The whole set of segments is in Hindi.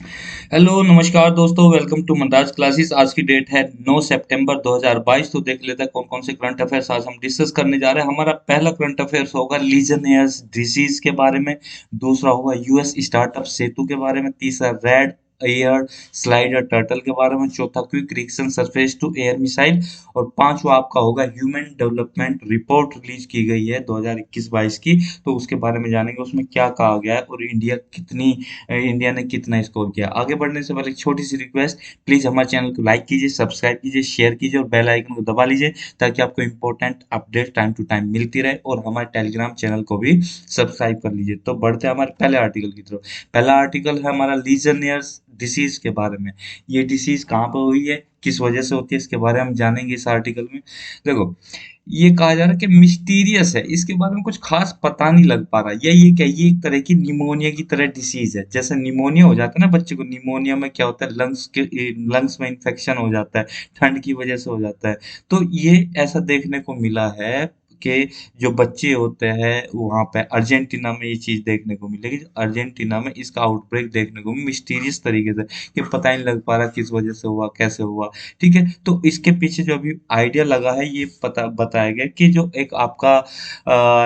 हेलो नमस्कार दोस्तों, वेलकम टू मंदाज क्लासेस। आज की डेट है 9 सितंबर 2022। तो देख लेते हैं कौन कौन से करंट अफेयर्स आज हम डिस्कस करने जा रहे हैं। हमारा पहला करंट अफेयर्स होगा लीजनियर्स डिसीज के बारे में। दूसरा होगा यूएस स्टार्टअप सेतु के बारे में। तीसरा रेड एयर स्लाइडर टर्टल के बारे में। चौथा quick reaction surface to air missile. और पांचवा आपका होगा ह्यूमन डेवलपमेंट रिपोर्ट रिलीज की गई है 2021-22 की। तो उसके बारे में जानेंगे उसमें क्या कहा गया है और इंडिया ने कितना स्कोर किया। आगे बढ़ने से पहले एक छोटी सी रिक्वेस्ट, प्लीज हमारे चैनल को लाइक कीजिए, सब्सक्राइब कीजिए, शेयर कीजिए और बेल आइकन को दबा लीजिए ताकि आपको important update time to time मिलती रहे। और हमारे टेलीग्राम चैनल को भी सब्सक्राइब कर लीजिए। तो बढ़ते हैं हमारे पहले आर्टिकल की तरफ। पहला आर्टिकल है हमारा लीजनियर्स डिसीज के बारे में। ये डिसीज कहाँ पर हुई है, किस वजह से होती है, इसके बारे में हम जानेंगे इस आर्टिकल में। देखो, ये कहा जा रहा है कि मिस्टीरियस है, इसके बारे में कुछ खास पता नहीं लग पा रहा। या ये क्या, ये एक तरह की निमोनिया की तरह डिसीज है। जैसे निमोनिया हो जाता है ना बच्चे को, निमोनिया में क्या होता है, लंग्स में इन्फेक्शन हो जाता है, ठंड की वजह से हो जाता है। तो ये ऐसा देखने को मिला है कि जो बच्चे होते हैं वहाँ पे अर्जेंटीना में ये चीज देखने को मिलेगी। अर्जेंटीना में इसका आउटब्रेक देखने को मिस्टीरियस तरीके से, कि पता ही नहीं लग पा रहा किस वजह से हुआ, कैसे हुआ। ठीक है, तो इसके पीछे जो अभी आइडिया लगा है ये पता बताया गया कि जो एक आपका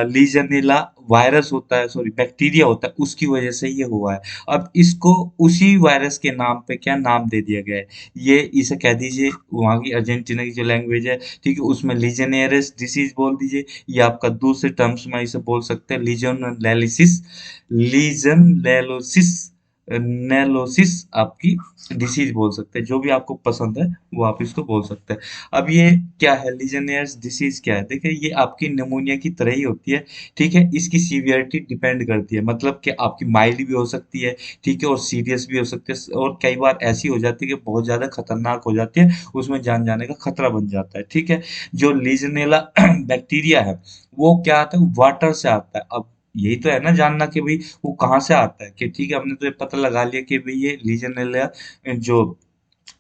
लीजनेला वायरस होता है, सॉरी बैक्टीरिया होता है, उसकी वजह से ये हुआ है। अब इसको उसी वायरस के नाम पे क्या नाम दे दिया गया है, ये इसे कह दीजिए वहाँ की अर्जेंटीना की जो लैंग्वेज है, ठीक है, उसमें लीजनेरियस डिसीज बोल दीजिए। या आपका दूसरे टर्म्स में इसे बोल सकते हैं लीजनलेलिसिस, लीजनलेलोसिस, नेलोसिस आपकी डिसीज बोल सकते हैं। जो भी आपको पसंद है वो आप इसको बोल सकते हैं। अब ये क्या है, लीजनियर्स डिसीज क्या है, देखिए ये आपकी निमोनिया की तरह ही होती है। ठीक है, इसकी सीवियरिटी डिपेंड करती है, मतलब कि आपकी माइल्ड भी हो सकती है, ठीक है, और सीरियस भी हो सकती है, और कई बार ऐसी हो जाती है कि बहुत ज्यादा खतरनाक हो जाती है, उसमें जान जाने का खतरा बन जाता है। ठीक है, जो लीजनेला बैक्टीरिया है वो क्या आता है, वाटर से आता है। अब यही तो है ना जानना कि भाई वो कहाँ से आता है, कि ठीक है हमने तो ये पता लगा लिया कि भाई ये लीजनेला जो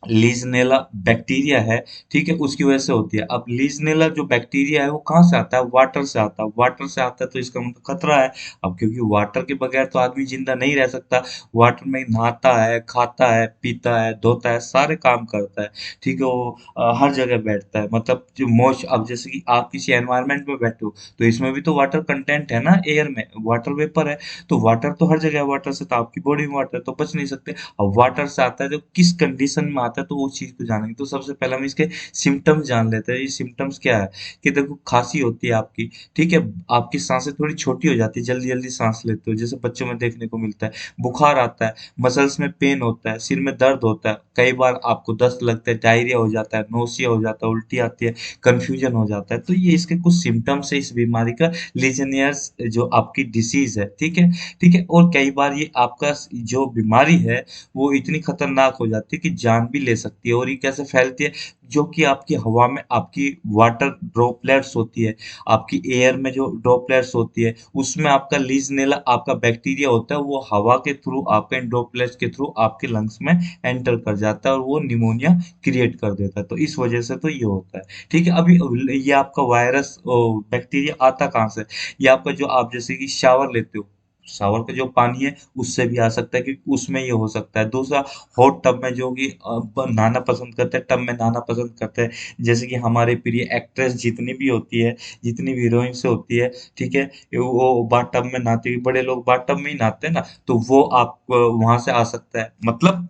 लीजनेला बैक्टीरिया है, ठीक है, उसकी वजह से होती है। अब लीजनेला जो बैक्टीरिया है वो कहाँ से आता है, वाटर से आता है। वाटर से आता है तो इसका मतलब खतरा है। अब क्योंकि वाटर के बगैर तो आदमी जिंदा नहीं रह सकता। वाटर में नहाता है, खाता है, पीता है, धोता है, सारे काम करता है। ठीक है, वो हर जगह बैठता है, मतलब जो मोस्ट, अब जैसे कि आप किसी एनवायरनमेंट में बैठे हो तो इसमें भी तो वाटर कंटेंट है ना, एयर में वाटर वेपर है। तो वाटर तो हर जगह है, वाटर से तो आपकी बॉडी में वाटर है, तो बच नहीं सकते। अब वाटर से आता है तो किस कंडीशन में आता है, तो वो चीज को जानेंगे। तो सबसे पहले हम इसके सिम्टम्स जान लेते हैं। ये सिम्टम्स क्या है, कि देखो खांसी होती है आपकी, ठीक है, आपकी सांसें थोड़ी छोटी हो जाती है, जल्दी जल्दी सांस लेते हो, जैसे बच्चों में देखने को मिलता है। बुखार आता है, मसल्स में पेन होता है, सिर में दर्द होता है, कई बार आपको दस्त लगता है, डायरिया हो जाता है, नोसिया हो जाता है, उल्टी आती है, कंफ्यूजन हो जाता है। तो ये इसके कुछ सिम्टम्स है इस बीमारी का, लीजनियर्स जो आपकी डिसीज है। ठीक है, ठीक है, और कई बार ये आपका जो बीमारी है वो इतनी खतरनाक हो जाती है कि जान भी ले सकती है। और ये कैसे फैलती है, जो कि आपकी हवा में आपकी वाटर ड्रॉपलेट्स होती है, आपकी एयर में जो ड्रॉपलेट्स होती है उसमें आपका लीजनेला आपका बैक्टीरिया होता है, वो हवा के थ्रू आपके इन ड्रॉपलेट्स के थ्रू आपके लंग्स में एंटर कर जाता है और वो निमोनिया क्रिएट कर देता है। तो इस वजह से तो ये होता है। ठीक है, अभी ये आपका वायरस बैक्टीरिया आता कहाँ से, ये आपका जो आप जैसे कि शावर लेते हो, शावर का जो पानी है उससे भी आ सकता है, क्योंकि उसमें ये हो सकता है। दूसरा, हॉट टब में जो कि नहाना पसंद करते हैं, टब में नहाना पसंद करते हैं, जैसे कि हमारे प्रिय एक्ट्रेस जितनी भी होती है, जितनी भी हीरोइंस होती है, ठीक है, वो बाथ टब में नहाती है, बड़े लोग बाथ टब में ही नहाते हैं ना, तो वो आप वहां से आ सकता है, मतलब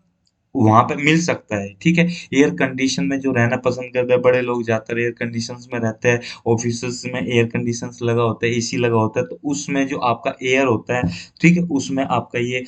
वहां पे मिल सकता है। ठीक है, एयर कंडीशन में जो रहना पसंद करते हैं बड़े लोग, ज्यादातर एयर कंडीशंस में रहते हैं। ऑफिस में एयर कंडीशंस लगा होता है, एसी लगा होता है, तो उसमें जो आपका एयर होता है, ठीक है, उसमें आपका ये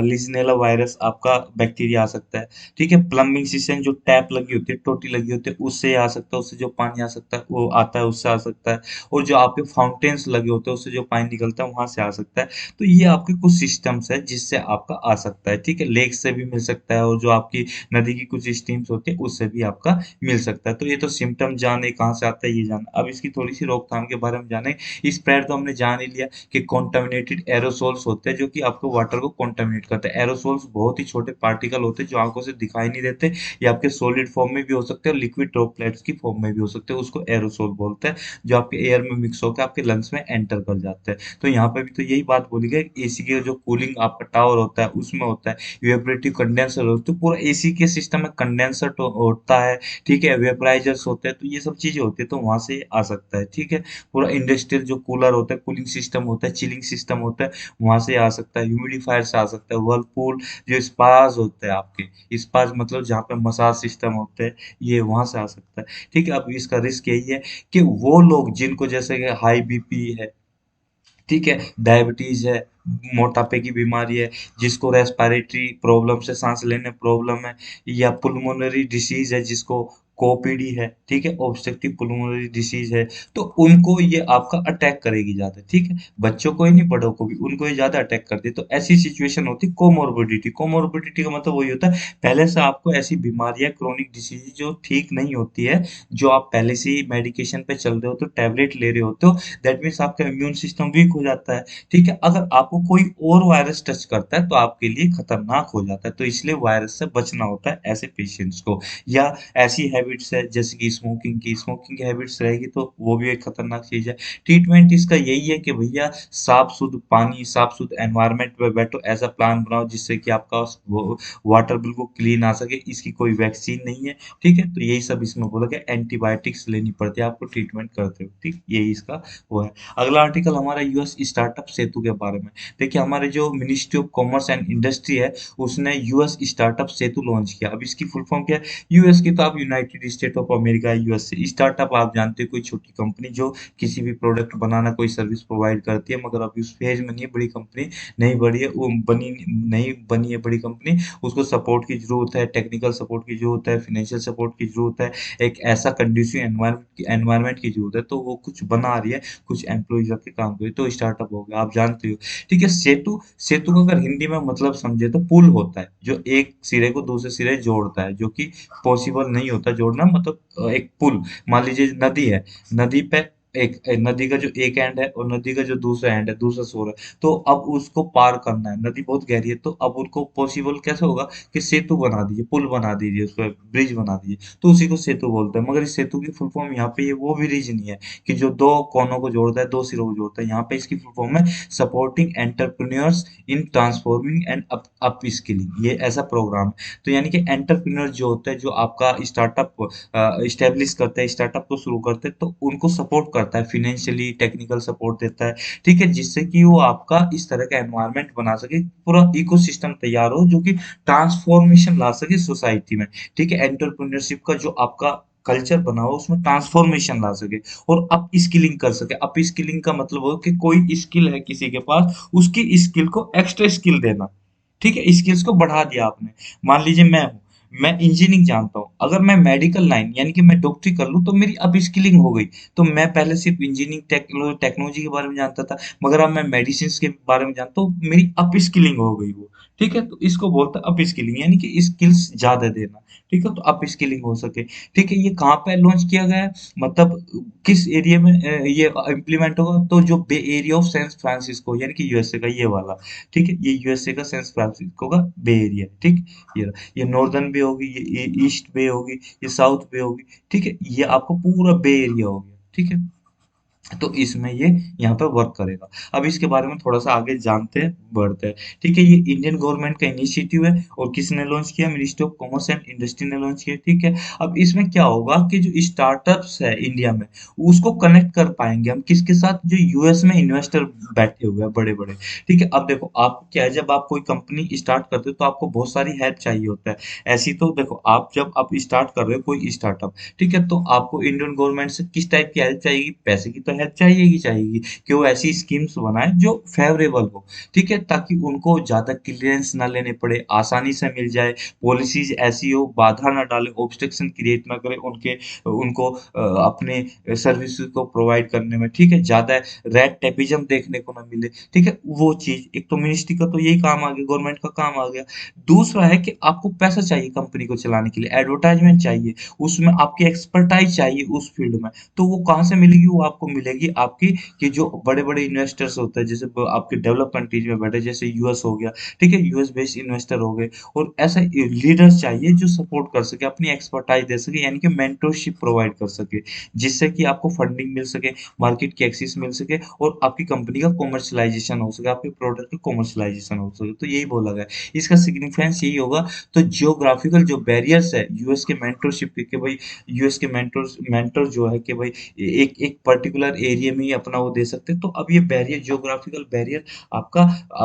लिजनेला वायरस आपका बैक्टीरिया आ सकता है। ठीक है, प्लम्बिंग सिस्टम जो टैप लगी होती है, टोटी लगी होती है, उससे आ सकता है, उससे जो पानी आ सकता है वो आता है, उससे आ सकता है। और जो आपके फाउंटेन्स लगे होते हैं उससे जो पानी निकलता है वहां से आ सकता है। तो ये आपके कुछ सिस्टम्स है जिससे आपका आ सकता है। ठीक है, लेग से भी मिल सकता है, और जो आपकी नदी की कुछ स्ट्रीम्स होती है उससे भी आपका मिल सकता है। तो ये तो सिम्टम जाने कहाँ से आता है ये जाना। अब इसकी थोड़ी सी रोकथाम के बारे में जाने। स्प्रेड तो हमने जान ही लिया कि कॉन्टामिनेटेड एरोसोल्स होते हैं जो कि आपको वाटर को कॉन्टामिनेट करते हैं। एरोसोल्स बहुत ही छोटे पार्टिकल होते हैं जो आंखों से दिखाई नहीं देते। ये आपके सॉलिड फॉर्म में भी हो सकते हैं और लिक्विड ड्रॉपलेट्स की फॉर्म में भी हो सकते हैं, उसको एरोसोल बोलते हैं, जो आपके एयर में मिक्स होकर आपके लंग्स में एंटर कर जाते हैं। तो यहाँ पे भी तो यही बात बोली गई, एसी के जो कूलिंग आपका टावर होता है उसमें होता है, इवेपोरेटिव कंडेंसर होता है, तो पूरा एसी के सिस्टम में कंडेंसर तो होता है, ठीक है, वेपराइजर्स होते हैं, तो ये सब चीजें होती है, तो वहां से आ सकता है, ठीक है। पूरा इंडस्ट्रियल जो कूलर होता है, कूलिंग सिस्टम होता है, चिलिंग सिस्टम होता है, वहां से आ सकता है, ह्यूमिडिफायर से आ सकता है, वर्लपूल, जो स्पास होते हैं आपके, स्पास मतलब जहाँ पे मसाज सिस्टम होते हैं, ये वहां से आ सकता है, ठीक है। अब इसका रिस्क यही है कि वो लोग जिनको जैसे कि हाई बीपी है, ठीक है, डायबिटीज है, मोटापे की बीमारी है, जिसको रेस्पिरेटरी प्रॉब्लम से सांस लेने प्रॉब्लम है, या पुल्मोनरी डिसीज है जिसको कोपीडी है, ठीक है, ऑब्स्ट्रक्टिव पुल्मोनरी डिसीज है, तो उनको ये आपका अटैक करेगी ज्यादा, ठीक है। बच्चों को ही नहीं, बड़ों को भी, उनको ये ज्यादा अटैक करती है। तो ऐसी सिचुएशन होती है कोमोर्बिडिटी। कोमोर्बिडिटी का मतलब वही होता है पहले से आपको ऐसी बीमारियां, क्रोनिक डिसीज जो ठीक नहीं होती है, जो आप पहले से ही मेडिकेशन पे चल रहे हो, तो टैबलेट ले रहे होते हो, दैट मीन्स आपका इम्यून सिस्टम वीक हो जाता है, ठीक है। अगर आपको कोई और वायरस टच करता है तो आपके लिए खतरनाक हो जाता है, तो इसलिए वायरस से बचना होता है ऐसे पेशेंट्स को। या ऐसी हैबिट्स है जैसे कि स्मोकिंग की, स्मोकिंग हैबिट्स रहेगी तो वो भी एक खतरनाक चीज है। ट्रीटमेंट इसका यही है कि भैया साफ शुद्ध पानी, साफ शुद्ध एनवायरनमेंट में बैठो, ऐसा प्लान बनाओ जिससे कि आपका वो वाटर बिल्कुल क्लीन आ सके। इसकी कोई वैक्सीन नहीं है, ठीक है, तो यही सब इसमें बोला गया, एंटीबायोटिक्स लेनी पड़ती है आपको ट्रीटमेंट करते हो, ठीक, यही इसका वो है। अगला आर्टिकल हमारा यूएस स्टार्टअप सेतु के बारे में। देखिए हमारे जो ministry of commerce and industry है, उसने यूएस स्टार्टअप सेतु लॉन्च किया। अब इसकी फुल फॉर्म क्या है? यूएस की तो आप United state of America, US से। स्टार्टअप आप जानते हो कोई छोटी कंपनी जो किसी भी प्रोडक्ट बनाना, कोई सर्विस प्रोवाइड करती है, मगर अभी उस फेज में नहीं है, बड़ी कंपनी नहीं बढ़ी है, वो बनी नहीं बनी है बड़ी कंपनी, उसको सपोर्ट की जरूरत है, टेक्निकल सपोर्ट की जरूरत है, फाइनेंशियल सपोर्ट की जरूरत है, एक ऐसा कंडीसिव एनवायरनमेंट की जरूरत है, तो वो कुछ बना रही है, कुछ एम्प्लॉइज रख के काम करे, तो स्टार्टअप हो गया, आप जानते हो, ठीक है। सेतु, सेतु का अगर हिंदी में मतलब समझे तो पुल होता है जो एक सिरे को दूसरे सिरे जोड़ता है, जो कि पॉसिबल नहीं होता जोड़ना, मतलब एक पुल, मान लीजिए नदी है, नदी पे एक नदी का जो एक एंड है और नदी का जो दूसरा एंड है, दूसरा छोर है, तो अब उसको पार करना है, नदी बहुत गहरी है, तो अब उनको पॉसिबल कैसे होगा कि सेतु बना दीजिए, पुल बना दीजिए, उस पर ब्रिज बना दीजिए, तो उसी को सेतु बोलते हैं। मगर इस सेतु की फुल फॉर्म यहाँ पे ये वो भी रीज नहीं है कि जो दो कोनों को जोड़ता है, दो सिरों को जोड़ता है, यहाँ पे इसकी फुल फॉर्म है supporting entrepreneurs in transforming and up skilling, ये ऐसा प्रोग्राम है। तो यानी कि एंटरप्रेन्योर जो होता है, जो आपका स्टार्टअप स्टेब्लिश करते हैं, स्टार्टअप को शुरू करते हैं, तो उनको सपोर्ट करता है, फाइनेंशियली टेक्निकल सपोर्ट देता है, ठीक है, जिससे कि वो आपका इस तरह का एनवायरनमेंट बना सके, पूरा इकोसिस्टम तैयार हो जो कि ट्रांसफॉर्मेशन ला सके सोसाइटी में, ठीक है। एंटरप्रेन्योरशिप का जो आपका कल्चर बना हो उसमें ट्रांसफॉर्मेशन ला सके और अप स्किलिंग कर सके। अप स्किलिंग का मतलब हो कि कोई स्किल है किसी के पास, उसकी स्किल को एक्स्ट्रा स्किल देना, ठीक है, स्किल्स को बढ़ा दिया आपने। मान लीजिए मैं इंजीनियरिंग जानता हूँ, अगर मैं मेडिकल लाइन यानी कि मैं डॉक्टरी कर लूँ तो मेरी अप स्किलिंग हो गई। तो मैं पहले सिर्फ इंजीनियरिंग टेक्नोलॉजी के बारे में जानता था, मगर अब मैं मेडिसिन के बारे में जानता हूँ, मेरी अप स्किलिंग हो गई वो, ठीक है। तो इसको बोलते हैं अप स्किलिंग, यानी कि स्किल्स ज्यादा देना, ठीक है, तो अप स्किलिंग हो सके, ठीक है। ये कहाँ पे लॉन्च किया गया है, मतलब किस एरिया में ये इम्प्लीमेंट होगा, तो जो बे एरिया ऑफ सैन फ्रांसिस्को यानी कि यूएसए का ये वाला, ठीक है, ये यूएसए का सैन फ्रांसिस्को का बे एरिया, ठीक। ये नॉर्दर्न बे होगी, ये ईस्ट बे होगी, ये साउथ बे होगी, ठीक है, ये आपको पूरा बे एरिया हो गया, ठीक है। तो इसमें ये यहाँ पे वर्क करेगा। अब इसके बारे में थोड़ा सा आगे जानते हैं, बढ़ते हैं, ठीक है। ये इंडियन गवर्नमेंट का इनिशिएटिव है और किसने लॉन्च किया? Ministry of commerce and industry ने लॉन्च किया, ठीक है। अब इसमें क्या होगा कि जो स्टार्टअप्स है इंडिया में, उसको कनेक्ट कर पाएंगे हम किसके साथ? जो यूएस में इन्वेस्टर बैठे हुए हैं बड़े बड़े, ठीक है। अब देखो आप क्या है, जब आप कोई कंपनी स्टार्ट करते हो तो आपको बहुत सारी हेल्प चाहिए होता है। ऐसी तो देखो, आप जब आप स्टार्ट कर रहे हो कोई स्टार्टअप, ठीक है, तो आपको इंडियन गवर्नमेंट से किस टाइप की हेल्प चाहिए? पैसे की तो तो हेल्प चाहिएगी चाहिएगी कि वो ऐसी स्कीम्स बनाए जो फेवरेबल हो, ठीक है, ताकि उनको ज्यादा क्लियरेंस ना लेने पड़े, आसानी से मिल जाए, पॉलिसीज ऐसी हो बाधा ना डाले, ऑब्स्ट्रक्शन क्रिएट ना करे उनके उनको अपने सर्विसेज को प्रोवाइड करने में, ठीक है, ज्यादा रेड टेपिज्म देखने को ना मिले, ठीक है, वो चीज एक तो मिनिस्ट्री का तो यही काम आ गया, गवर्नमेंट का काम आ गया। दूसरा है कि आपको पैसा चाहिए कंपनी को चलाने के लिए, एडवर्टाइजमेंट चाहिए, उसमें आपकी एक्सपर्टाइज चाहिए उस फील्ड में, तो वो कहाँ से मिलेगी? वो आपको मिलेगी आपकी कि जो बड़े-बड़े इन्वेस्टर्स होते हैं, जैसे आपके डेवलप कंट्रीज में बैठे, जैसे यूएस हो गया, ठीक है, यूएस बेस्ड इन्वेस्टर हो गए, और ऐसे लीडर्स चाहिए जो सपोर्ट कर सके, अपनी एक्सपर्टाइज दे सके, यानी कि मेंटरशिप प्रोवाइड कर सके, जिससे कि आपको फंडिंग मिल सके, मार्केट की एक्सेस मिल सके, और आपकी कंपनी का कॉमर्शलाइजेशन हो सके, आपके प्रोडक्ट का कॉमर्शलाइजेशन हो सके। तो यही बोला गया है। इसका सिग्निफिकेंस यही होगा। तो जियोग्राफिकल जो बैरियर्स है यूएस के मेंटरशिप के, कि भाई यूएस के मेंटर जो है कि भाई एक एक पर्टिकुलर एरिया में ही अपना वो दे सकते हैं, तो अब ये बैरियर, जियोग्राफिकल बैरियर आपका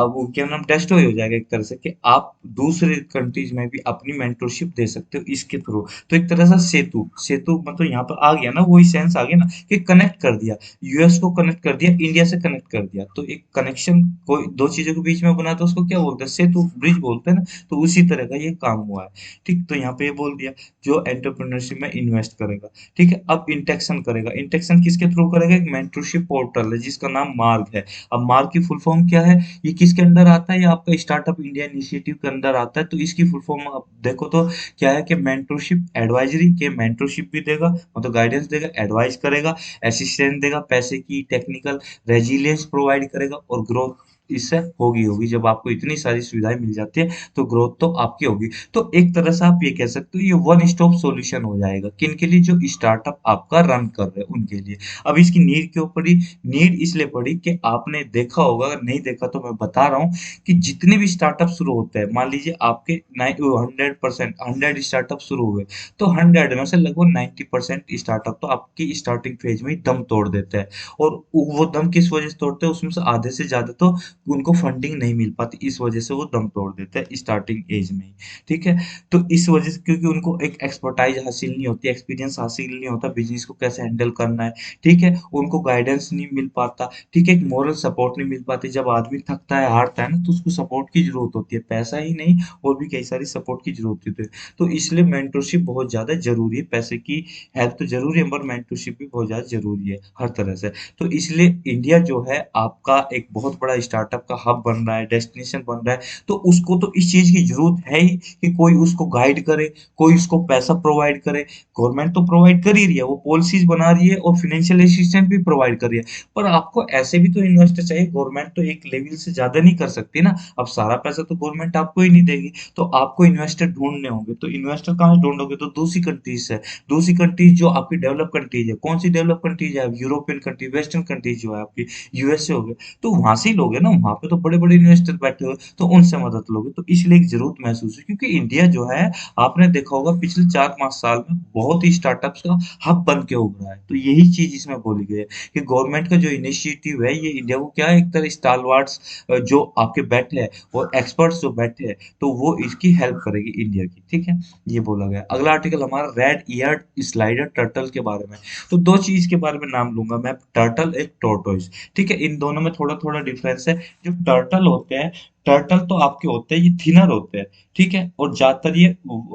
वो क्या नाम, डेस्ट्रॉय हो जाएगा एक तरह से, कि आप दूसरे कंट्रीज में भी अपनी मेंटरशिप दे सकते हो इसके थ्रू। तो एक तरह से सेतु सेतु मतलब यहाँ पर आ गया ना, वही सेंस आ गया ना, कि कनेक्ट कर दिया, यूएस को कनेक्ट कर दिया, इंडिया से कनेक्ट कर दिया, तो एक कनेक्शन कोई दो चीजों के बीच में बना, तो उसको क्या बोलते हैं? सेतु, ब्रिज बोलते हैं ना। तो उसी तरह का ये काम हुआ है, ठीक। तो यहाँ पे ये बोल दिया जो एंटरप्रेन्योरशिप में इन्वेस्ट करेगा, ठीक है, अब इंटेक्शन करेगा, इंटेक्शन किसके थ्रू करेगा? एक मेंटरशिप पोर्टल है जिसका नाम मार्ग है। अब मार्ग की फुल फॉर्म क्या है? ये किसके अंडर आता है? ये आपका स्टार्टअप इंडिया इनिशिएटिव के अंदर आता है। तो इसकी फुल फॉर्म आप देखो तो क्या है कि मेंटरशिप एडवाइजरी, के मेंटरशिप भी देगा, मतलब गाइडेंस देगा, एडवाइस करेगा, असिस्टेंस देगा, पैसे की टेक्निकल रेजिलियंस प्रोवाइड करेगा, और ग्रोथ इससे होगी होगी। जब आपको इतनी सारी सुविधाएं मिल जाती है तो ग्रोथ तो आपकी होगी। तो एक तरह से आप ये कह सकते हो ये वन स्टॉप सॉल्यूशन हो जाएगा, किन के लिए? जो स्टार्टअप आपका रन कर रहे हैं उनके लिए। अब इसकी नीड क्यों पड़ी? नीड इसलिए पड़ी कि आपने देखा होगा, अगर नहीं देखा तो मैं बता रहा हूँ, कि जितने भी स्टार्टअप शुरू होते हैं, मान लीजिए आपके 100% 100 स्टार्टअप शुरू हुए, तो 100 में से लगभग 90% स्टार्टअप तो आपकी स्टार्टिंग फेज में ही दम तोड़ देते हैं। और वो दम किस वजह से तोड़ते हैं? उसमें से आधे से ज्यादा तो उनको फंडिंग नहीं मिल पाती, इस वजह से वो दम तोड़ देते हैं स्टार्टिंग एज में ही, ठीक है। तो इस वजह से, क्योंकि उनको एक एक्सपर्टाइज हासिल नहीं होती, एक्सपीरियंस हासिल नहीं होता, बिजनेस को कैसे हैंडल करना है, ठीक है, उनको गाइडेंस नहीं मिल पाता, ठीक है, एक मोरल सपोर्ट नहीं मिल पाती। जब आदमी थकता है, हारता है ना, तो उसको सपोर्ट की जरूरत होती है, पैसा ही नहीं, और भी कई सारी सपोर्ट की जरूरत होती है। तो इसलिए मेंटरशिप बहुत ज्यादा जरूरी है। पैसे की हेल्प तो जरूरी है, पर मेंटरशिप भी बहुत ज्यादा जरूरी है हर तरह से। तो इसलिए इंडिया जो है आपका एक बहुत बड़ा स्टार्टअप का हब बन रहा है, डेस्टिनेशन बन रहा है। तो उसको तो इस चीज की जरूरत है ही कि कोई उसको गाइड करे, कोई उसको पैसा प्रोवाइड करे। गवर्नमेंट तो प्रोवाइड कर ही रही है, वो पॉलिसीज बना रही है, और फाइनेंशियल असिस्टेंस भी प्रोवाइड कर रही है, पर आपको ऐसे भी तो इन्वेस्टर चाहिए। गवर्नमेंट तो एक लेवल से ज्यादा नहीं कर सकती ना, अब सारा पैसा तो गवर्नमेंट आपको ही नहीं देगी, तो आपको इन्वेस्टर ढूंढने होंगे। तो इन्वेस्टर कहाँ से ढूंढोगे? तो दूसरी कंट्रीज से। दूसरी कंट्रीज जो आपकी डेवलप कंट्रीज है, कौन सी डेवलप कंट्रीज है? यूरोपियन कंट्री, वेस्टर्न कंट्रीज जो है आपकी, यूएसए हो गए, तो वहां से ही लोगे ना, वहां पे तो बड़े बड़े इन्वेस्टर बैठे हुए, तो उनसे मदद लोगे। तो इसलिए एक जरूरत महसूस हुई, क्योंकि इंडिया जो है, आपने देखा होगा पिछले 4-5 साल में बहुत ही स्टार्टअप्स का हब बन के उभरा है। तो यही चीज इसमें बोली गई है कि गवर्नमेंट का जो इनिशिएटिव है, ये इंडिया को क्या है, एक तरह स्टालवार्ट्स जो आपके बैठे हैं, और एक्सपर्ट्स जो बैठे हैं, तो वो इसकी हेल्प करेगी इंडिया की, ठीक है। ये बोला गया। अगला आर्टिकल हमारा रेड ईयर्ड स्लाइडर टर्टल के बारे में। तो दो चीज के बारे में नाम लूंगा मैं, टर्टल, एक टोर्टोइस, ठीक है। इन दोनों में थोड़ा थोड़ा डिफरेंस है। जो टर्टल होते हैं, टर्टल तो आपके होते हैं, ये थिनर होते हैं, ठीक है, और ज्यादातर ये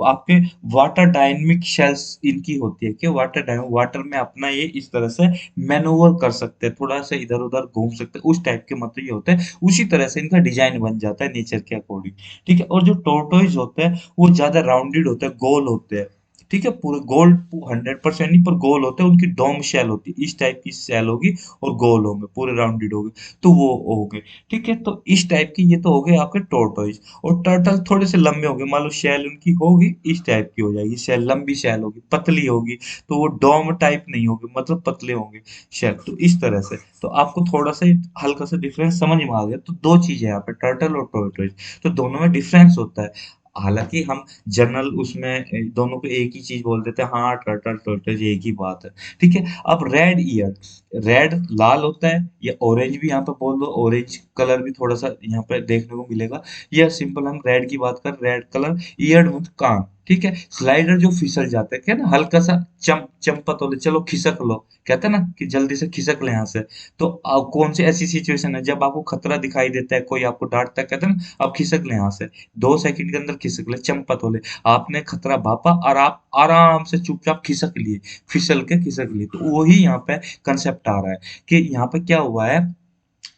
आपके वाटर डायनेमिक शेल्स इनकी होती है, कि वाटर में अपना ये इस तरह से मैनोवर कर सकते हैं, थोड़ा सा इधर उधर घूम सकते हैं, उस टाइप के मतलब ये होते हैं। उसी तरह से इनका डिजाइन बन जाता है नेचर के अकॉर्डिंग, ठीक है। और जो टोर्टोइज होते हैं वो ज्यादा राउंडेड होते हैं, गोल होते हैं, ठीक है, पूरे गोल 100% नहीं, पर गोल होते हैं, उनकी डोम शेल होती है, इस टाइप की शेल होगी, और गोल होंगे, पूरे राउंडेड होंगे, तो वो हो गए, ठीक है। तो इस टाइप की ये तो हो गए आपके टोर्टोइज। और टर्टल थोड़े से लंबे होंगे, मान लो शेल उनकी होगी इस टाइप की हो जाएगी, शेल लंबी शेल होगी, पतली होगी, तो वो डोम टाइप नहीं होगी, मतलब पतले होंगे शेल, तो इस तरह से। तो आपको थोड़ा सा हल्का सा डिफरेंस समझ में आ गया। तो दो चीजें यहाँ पे, टर्टल और टोर्टोइज, तो दोनों में डिफरेंस होता है। हालांकि हम जनरल उसमें दोनों को एक ही चीज बोल देते हैं, हाँ टर्टल टर्टल एक ही बात है, ठीक है। अब रेड ईयर, रेड लाल होता है, या ऑरेंज भी यहाँ पे बोल दो, ऑरेंज कलर भी थोड़ा सा यहाँ पे देखने को मिलेगा, या सिंपल हम रेड की बात कर, रेड कलर, ईयर्ड मतलब कान, ठीक है। स्लाइडर जो फिसल जाता है, क्या ना, हल्का सा चंपत होले, चलो खिसक लो, कहते हैं ना कि जल्दी से खिसक ले यहाँ से। तो कौन सी ऐसी सिचुएशन है जब आपको खतरा दिखाई देता है, कोई आपको डांटता है, कहते हैं ना अब खिसक ले यहाँ से, 2 सेकंड के अंदर खिसक ले, चंपत होले। आपने खतरा भापा और आप आराम से चुपचाप खिसक लिए, फिसल के खिसक लिए। तो वही यहाँ पे कंसेप्ट आ रहा है कि यहाँ पे क्या हुआ है,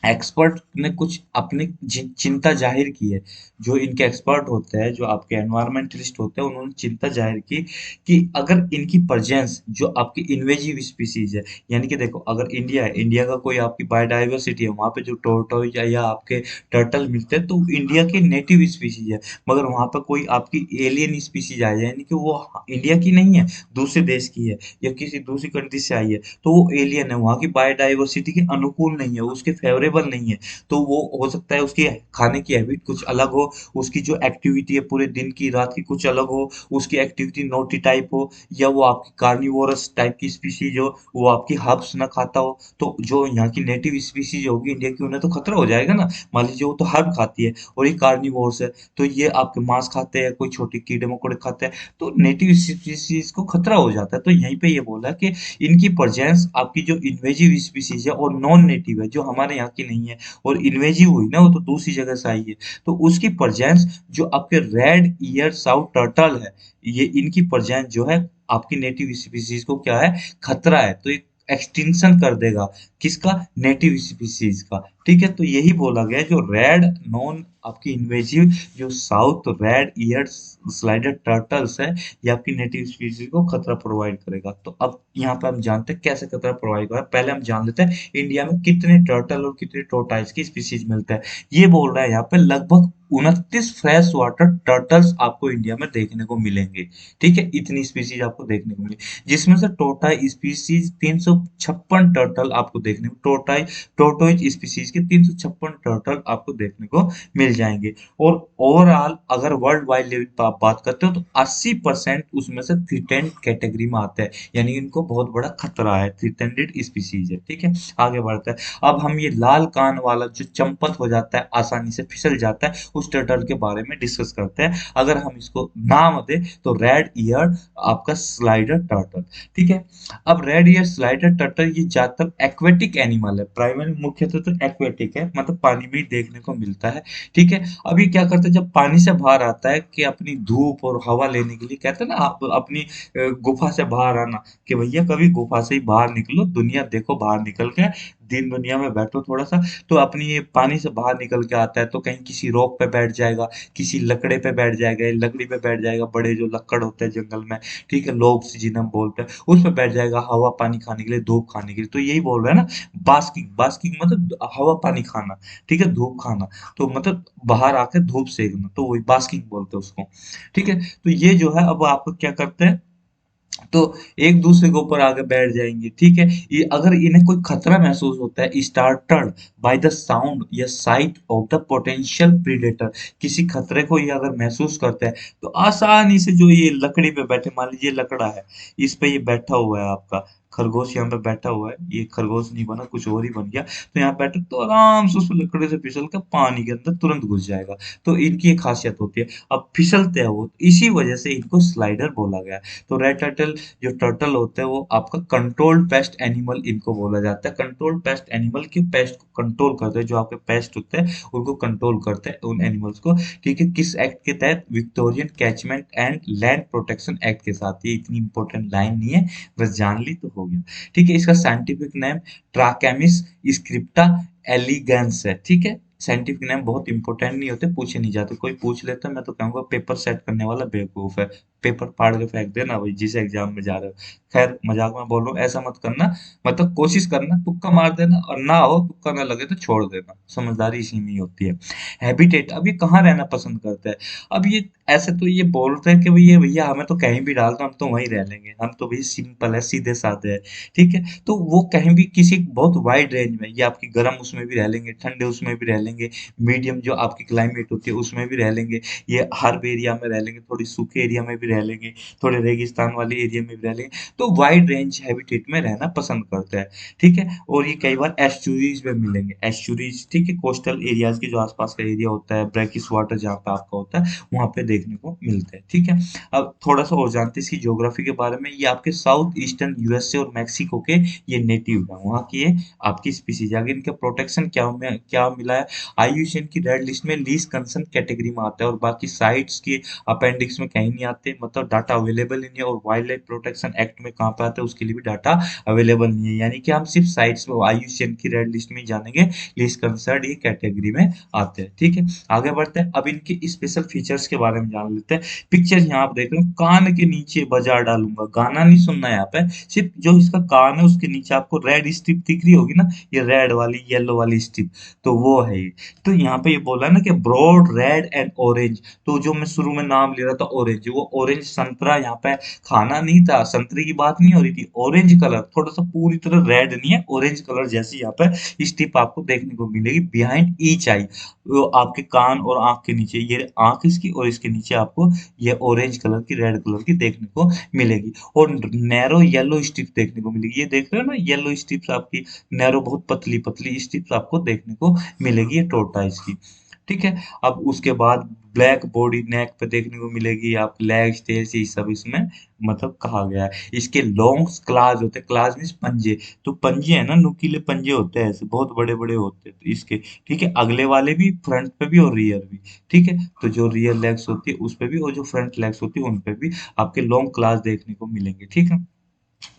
एक्सपर्ट ने कुछ अपनी चिंता जाहिर की है। जो इनके एक्सपर्ट होते हैं, जो आपके एनवायरमेंटलिस्ट होते हैं, उन्होंने चिंता जाहिर की कि अगर इनकी प्रेजेंस जो आपकी इन्वेजिव स्पीसीज है, यानी कि देखो अगर इंडिया है, इंडिया का कोई आपकी बायोडाइवर्सिटी है, वहाँ पे जो टोरटोइज या आपके टर्टल मिलते हैं, तो इंडिया के नेटिव स्पीसीज है। मगर वहाँ पर कोई आपकी एलियन स्पीसीज आ जाए, यानी कि वो इंडिया की नहीं है, दूसरे देश की है या किसी दूसरी कंट्री से आई है, तो वो एलियन है, वहाँ की बायोडाइवर्सिटी के अनुकूल नहीं है, उसके फेवरेबल नहीं है। तो वो हो सकता है उसकी खाने की हैबिट कुछ अलग हो, उसकी जो एक्टिविटी है पूरे दिन की रात की कुछ अलग हो, उसकी एक्टिविटी नोटी टाइप हो, या वो आपकी कार्निवोरस टाइप की स्पीसीज हो, वो आपकी हर्ब्स ना खाता हो। तो जो यहाँ की नेटिव स्पीसीज होगी इंडिया की, उन्हें तो खतरा हो जाएगा ना। मान लीजिए वो तो हर्ब खाती है और ये कार्निवोर्स है, तो ये आपके मांस खाते हैं, कोई छोटे कीड़े मकोड़े खाते हैं, तो नेटिव स्पीसीज को खतरा हो जाता है। तो यहीं पे ये बोला कि इनकी प्रेजेंस आपकी जो इन्वेजिव स्पीसीज है और नॉन नेटिव है, जो हमारे यहाँ की नहीं है, और इन्वेजिव हुई ना, वो तो दूसरी जगह से आई है, तो उसकी प्रेजेंस जो आपके रेड ईयर साउथ टर्टल है, ये इनकी प्रेजेंस जो है आपकी नेटिव स्पीसीज को क्या है, खतरा है। तो एक एक्सटिंक्शन कर देगा, किसका, नेटिव स्पीसीज का। ठीक है, तो यही बोला गया है, जो रेड नॉन आपकी इन्वेजिव जो south red year slider turtles है, ये आपकी नेटिव स्पीसीज को खतरा प्रोवाइड करेगा। तो अब यहाँ पे हम जानते हैं कैसे खतरा प्रोवाइड करेगा। पहले हम जान लेते हैं इंडिया में कितने टर्टल और कितने टोटाइज की स्पीसीज मिलते हैं। ये बोल रहा है यहाँ पे लगभग 29 फ्रेश वाटर टर्टल्स आपको इंडिया में देखने को मिलेंगे। ठीक है, इतनी स्पीसीज आपको देखने को मिलेगी, जिसमें से टोटाई स्पीसीज 356 टर्टल आपको देखने को, टोटोइज स्पीसीज के 356 टर्टल आपको देखने को मिल जाएंगे। और ओवरऑल अगर वर्ल्ड वाइड लेवल पर आप बात करते हो, तो 80% उसमें से थ्रेटेंड कैटेगरी में आते हैं, यानी इनको बहुत बड़ा खतरा है, थ्रेटेंडेड स्पीसीज है। ठीक है, आगे बढ़ते हैं। अब हम ये लाल कान वाला जो चंपत हो जाता है, आसानी से फिसल जाता है, उस टर्टल के बारे में डिस्कस करते हैं। अगर हम इसको नाम दे तो रेड ईयर आपका स्लाइडर टर्टल। ठीक है, अब रेड ईयर स्लाइडर टर्टल ये ज्यादातर एक्वेटिक एनिमल है, प्राइमरी मुख्यतः तो एक्वेटिक है, मतलब पानी में ही देखने को मिलता है। ठीक है, अब ये क्या करता है, जब पानी से बाहर आता है कि अपनी धूप और हवा लेने के लिए, कहते हैं ना आप अपनी गुफा से बाहर आना, कि भैया कभी गुफा से ही बाहर निकलो, दुनिया देखो, बाहर निकल के दिन दुनिया में बैठो थोड़ा सा। तो अपनी ये पानी से बाहर निकल के आता है, तो कहीं किसी रॉक पे बैठ जाएगा, किसी लकड़े पे बैठ जाएगा, लकड़ी पे बैठ जाएगा, बड़े जो लक्कड़ होते हैं जंगल में, ठीक है, लोग जिन्हें हम बोलते हैं, उस पे बैठ जाएगा हवा पानी खाने के लिए, धूप खाने के लिए। तो यही बोल रहे हैं ना, बास्किंग, बास्किंग मतलब हवा पानी खाना, ठीक है, धूप खाना, तो मतलब बाहर आके धूप सेकना, तो वही बास्किंग बोलते हैं उसको। ठीक है, तो ये जो है, अब आप क्या करते हैं, तो एक दूसरे के ऊपर आके बैठ जाएंगे। ठीक है, ये अगर इन्हें कोई खतरा महसूस होता है, स्टार्टर्ड बाय द साउंड या site of the potential predator, किसी खतरे को ये अगर महसूस करते हैं, तो आसानी से जो ये लकड़ी पे बैठे, मान लीजिए लकड़ा है, इस पे ये बैठा हुआ है आपका खरगोश, यहाँ पे बैठा हुआ है, ये खरगोश नहीं बना, कुछ और ही बन गया, तो यहाँ बैठे तो आराम से उस लकड़ी से फिसल कर पानी के अंदर तुरंत घुस जाएगा। तो इनकी एक खासियत होती है। अब फिसलते हैं वो, इसी वजह से इनको स्लाइडर बोला गया है। तो रेड टर्टल जो टर्टल होते हैं, वो आपका कंट्रोल्ड पेस्ट एनिमल इनको बोला जाता है। कंट्रोल्ड पेस्ट एनिमल के पेस्ट को कंट्रोल करते हैं, जो आपके पेस्ट होते हैं उनको कंट्रोल करते हैं, उन एनिमल्स को। ठीक है, किस एक्ट के तहत, Victorian catchment and land protection act के साथ। ये इतनी इंपॉर्टेंट लाइन नहीं है, बस जान ली तो हो गया। ठीक है, इसका साइंटिफिक नेम ट्राकेमिस स्क्रिप्टा एलिगेंस है। ठीक है, साइंटिफिक नेम बहुत इंपॉर्टेंट नहीं होते, पूछे नहीं जाते, कोई पूछ लेता मैं तो कहूंगा पेपर सेट करने वाला बेवकूफ है, पेपर फाड़ के फेंक देना भाई जिस एग्जाम में जा रहे हो। खैर मजाक में बोल रहा हूँ, ऐसा मत करना, मतलब कोशिश करना, तुक्का मार देना, और ना हो तुक्का ना लगे तो छोड़ देना, समझदारी इसी में ही होती है। हैबिटेट, अब ये कहाँ रहना पसंद करता है। अब ये ऐसे तो ये बोलते हैं कि भैया भैया हमें तो कहीं भी डाल दो, हम तो वहीं रह लेंगे, हम तो भाई सिंपल है, सीधे साधे है। ठीक है, तो वो कहीं भी किसी बहुत वाइड रेंज में, ये आपकी गर्म उसमें भी रह लेंगे, ठंडे उसमें भी रह लेंगे, मीडियम जो आपकी क्लाइमेट होती है उसमें भी रह लेंगे, ये हर एरिया में रह लेंगे, थोड़ी सूखे एरिया में भी रह लेंगे, थोड़े रेगिस्तान वाले एरिया में भी रह लेंगे, तो वाइड रेंज हैबिटेट में रहना पसंद करते हैं। ठीक है, और ये कई बार एस्चुरीज में मिलेंगे, एस्चुरीज, ठीक है, कोस्टल एरियाज के जो आसपास का एरिया होता है, ब्रैकिश वाटर जहाँ पे आपका होता है, वहाँ पे देखने को मिलते हैं। ठीक है, अब थोड़ा सा और जानते हैं इसकी ज्योग्राफी के बारे में। ये आपके साउथ ईस्टर्न यूएसए और मैक्सिको के ये नेटिव है, वहाँ की ये आपकी स्पीसीज। आगे इनका प्रोटेक्शन क्या मिला है, आईयूसीएन की रेड लिस्ट में लीस्ट कंसर्न कैटेगरी में आता है, और बाकी साइट्स की अपेंडिक्स में कहीं नहीं आते, मतलब डाटा अवेलेबल ही नहीं है। और वाइल्ड लाइफ प्रोटेक्शन एक्ट में कहाँ पे आते हैं, उसके लिए भी डाटा अवेलेबल नहीं है, यानी कि हम सिर्फ साइट्स में आईयूसीएन की रेड लिस्ट में ही जानेंगे, लीस्ट कंसर्न ये कैटेगरी में आते हैं। ठीक है, आगे बढ़ते हैं, अब इनके स्पेशल फीचर्स के बारे में जान लेते हैं। पिक्चर यहाँ आप देख रहे हो, कान के नीचे बाजार डालूंगा, गाना नहीं सुनना है यहाँ पे, सिर्फ जो इसका कान है उसके नीचे आपको रेड स्ट्रिप दिख रही होगी ना, ये रेड वाली येलो वाली स्ट्रिप, तो वो है ये। तो यहाँ पे ये बोला ना कि ब्रॉड रेड एंड ऑरेंज, तो जो मैं शुरू में नाम ले रहा था ऑरेंज, वो ऑरेंज संतरा, यहाँ पे खाना नहीं था, संतरे की बात नहीं हो रही थी, ऑरेंज कलर, थोड़ा सा पूरी तरह रेड नहीं है, ऑरेंज कलर जैसी यहाँ पे स्ट्रिप आपको देखने को मिलेगी बिहाइंड ईच आई, वो आपके कान और आंख के नीचे, ये आंख इसकी और इसके नीचे आपको ये ऑरेंज कलर की, रेड कलर की देखने को मिलेगी। और नैरो येलो स्ट्रिप देखने को मिलेगी, ये देख रहे हो ना येलो स्ट्रिप्स आपकी, नैरो बहुत पतली पतली स्ट्रिप्स आपको देखने को मिलेगी, ये टोरटाइज की। ठीक है, अब उसके बाद ब्लैक बॉडी नेक पे देखने को मिलेगी, आप लेग्स टेल्स ये सब इसमें मतलब कहा गया है। इसके लॉन्ग क्लाज होते हैं, क्लाज मीन्स पंजे, तो पंजे है ना, नुकीले पंजे होते हैं ऐसे, बहुत बड़े बड़े होते हैं तो इसके। ठीक है, अगले वाले भी, फ्रंट पे भी और रियर भी। ठीक है, तो जो रियर लेग्स होती है उस पे भी, और जो फ्रंट लेग्स होती है उन पे भी आपके लॉन्ग क्लास देखने को मिलेंगे। ठीक है,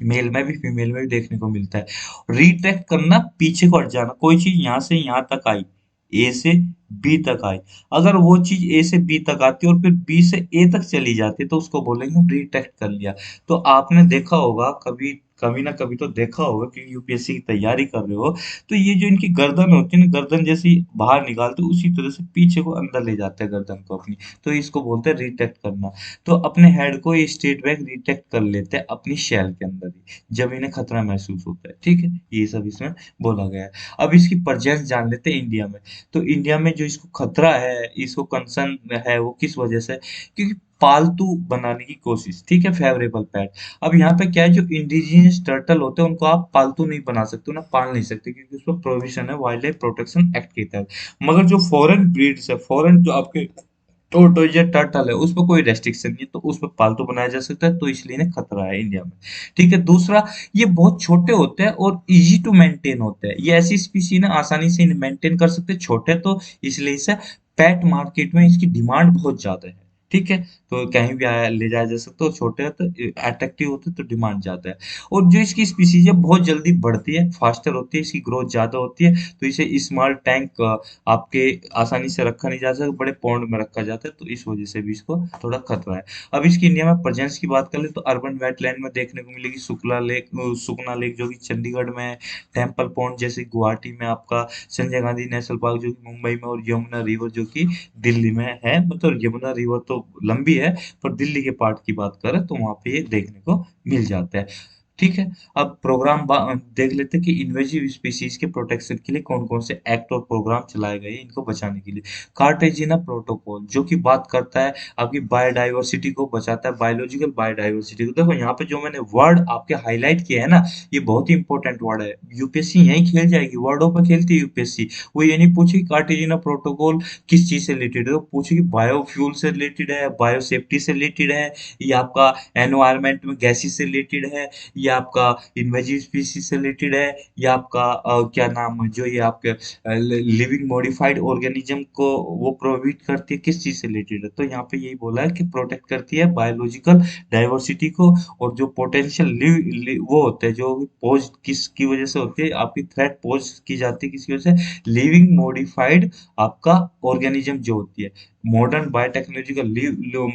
मेल में भी फीमेल में भी देखने को मिलता है। रिट्रैक्ट करना, पीछे को हट जाना, कोई चीज यहाँ से यहाँ तक आई, ए से बी तक आई, अगर वो चीज ए से बी तक आती है और फिर बी से ए तक चली जाती है तो उसको बोलेंगे हम रिट्रैक्ट कर लिया। तो आपने देखा होगा कभी, कभी ना कभी तो देखा होगा कि यूपीएससी की तैयारी कर रहे हो, तो ये जो इनकी गर्दन होती है ना, गर्दन जैसी बाहर निकालते हैं, उसी तरह से पीछे को अंदर ले जाते हैं गर्दन को अपनी, तो इसको बोलते हैं रिट्रैक्ट करना। तो अपने हेड को ये स्ट्रेट बैक रिट्रैक्ट कर लेते हैं अपनी शेल के अंदर ही, जब इन्हें खतरा महसूस होता है। ठीक है, ये सब इसमें बोला गया है। अब इसकी प्रेजेंस जान लेते हैं इंडिया में। तो इंडिया में जो इसको खतरा है, इसको कंसर्न है, वो किस वजह से, क्योंकि पालतू बनाने की कोशिश, ठीक है, फेवरेबल पेट। अब यहाँ पे क्या है, जो इंडिजिनियस टर्टल होते हैं उनको आप पालतू नहीं बना सकते, उन्हें पाल नहीं सकते, क्योंकि उसमें प्रोविजन है वाइल्ड लाइफ प्रोटेक्शन एक्ट के तहत। मगर जो फॉरेन ब्रीड्स है, फॉरेन जो आपके टोटोइजर टर्टल है, उस पर कोई रेस्ट्रिक्शन नहीं है, तो उस पर पालतू बनाया जा सकता है, तो इसलिए इन्हें खतरा है इंडिया में। ठीक है, दूसरा, ये बहुत छोटे होते हैं और इजी टू मेंटेन होते हैं, ये ऐसी स्पीसी ना आसानी से मेंटेन कर सकते हैं, छोटे तो इसलिए इसे पेट मार्केट में इसकी डिमांड बहुत ज्यादा है। ठीक है, तो कहीं भी ले जाया जा सकता है, और छोटे होते अट्रैक्टिव होते तो डिमांड ज्यादा है। और जो इसकी स्पीसीज है बहुत जल्दी बढ़ती है, फास्टर होती है, इसकी ग्रोथ ज्यादा होती है, तो इसे स्मॉल टैंक आपके आसानी से रखा नहीं जा सकता, बड़े पॉन्ड में रखा जाता है, तो इस वजह से भी इसको थोड़ा खतरा है। अब इसकी इंडिया में प्रेजेंस की बात करें तो अर्बन वेटलैंड में देखने को मिलेगी, सुखना लेक जो कि चंडीगढ़ में है, टेम्पल पॉन्ड जैसे गुवाहाटी में आपका, संजय गांधी नेशनल पार्क जो कि मुंबई में, और यमुना रिवर जो कि दिल्ली में है, मतलब यमुना रिवर तो लंबी है, पर दिल्ली के पार्ट की बात करें तो वहां पे ये देखने को मिल जाता है। ठीक है, अब देख लेते हैं कि इन्वेजिव स्पीसीज के प्रोटेक्शन के लिए कौन कौन से एक्ट और प्रोग्राम चलाए गए हैं इनको बचाने के लिए। कार्टेजिना प्रोटोकॉल जो कि बात करता है आपकी बायोडाइवर्सिटी को बचाता है, बायोलॉजिकल बायोडाइवर्सिटी को। देखो यहाँ पे जो मैंने वर्ड आपके हाईलाइट किया है ना, ये बहुत ही इंपॉर्टेंट वर्ड है, यूपीएससी यही खेल जाएगी, वर्डों पर खेलती है यूपीएससी। वो ये नहीं पूछेगी कार्टेजिना प्रोटोकॉल किस चीज से रिलेटेड है, वो पूछेगी बायोफ्यूल से रिलेटेड है, बायोसेफ्टी से रिलेटेड है, या आपका एनवायरमेंट में गैसेस से रिलेटेड है, या आपका इन्वेजिव स्पीसीज से रिलेटेड है, या आपका क्या नाम है, जो ये आपके लिविंग मॉडिफाइड ऑर्गेनिज्म को वो प्रोहिबिट करती है, किस चीज से रिलेटेड है, तो यहाँ पे यही बोला है कि प्रोटेक्ट करती है बायोलॉजिकल डाइवर्सिटी को। और जो पोटेंशियल वो होते हैं, जो पोज किसकी वजह से होती है, आपकी थ्रेट पोज की जाती है किसकी वजह से, लिविंग मॉडिफाइड आपका ऑर्गेनिज्म जो होती है, मॉडर्न बायोटेक्नोलॉजी का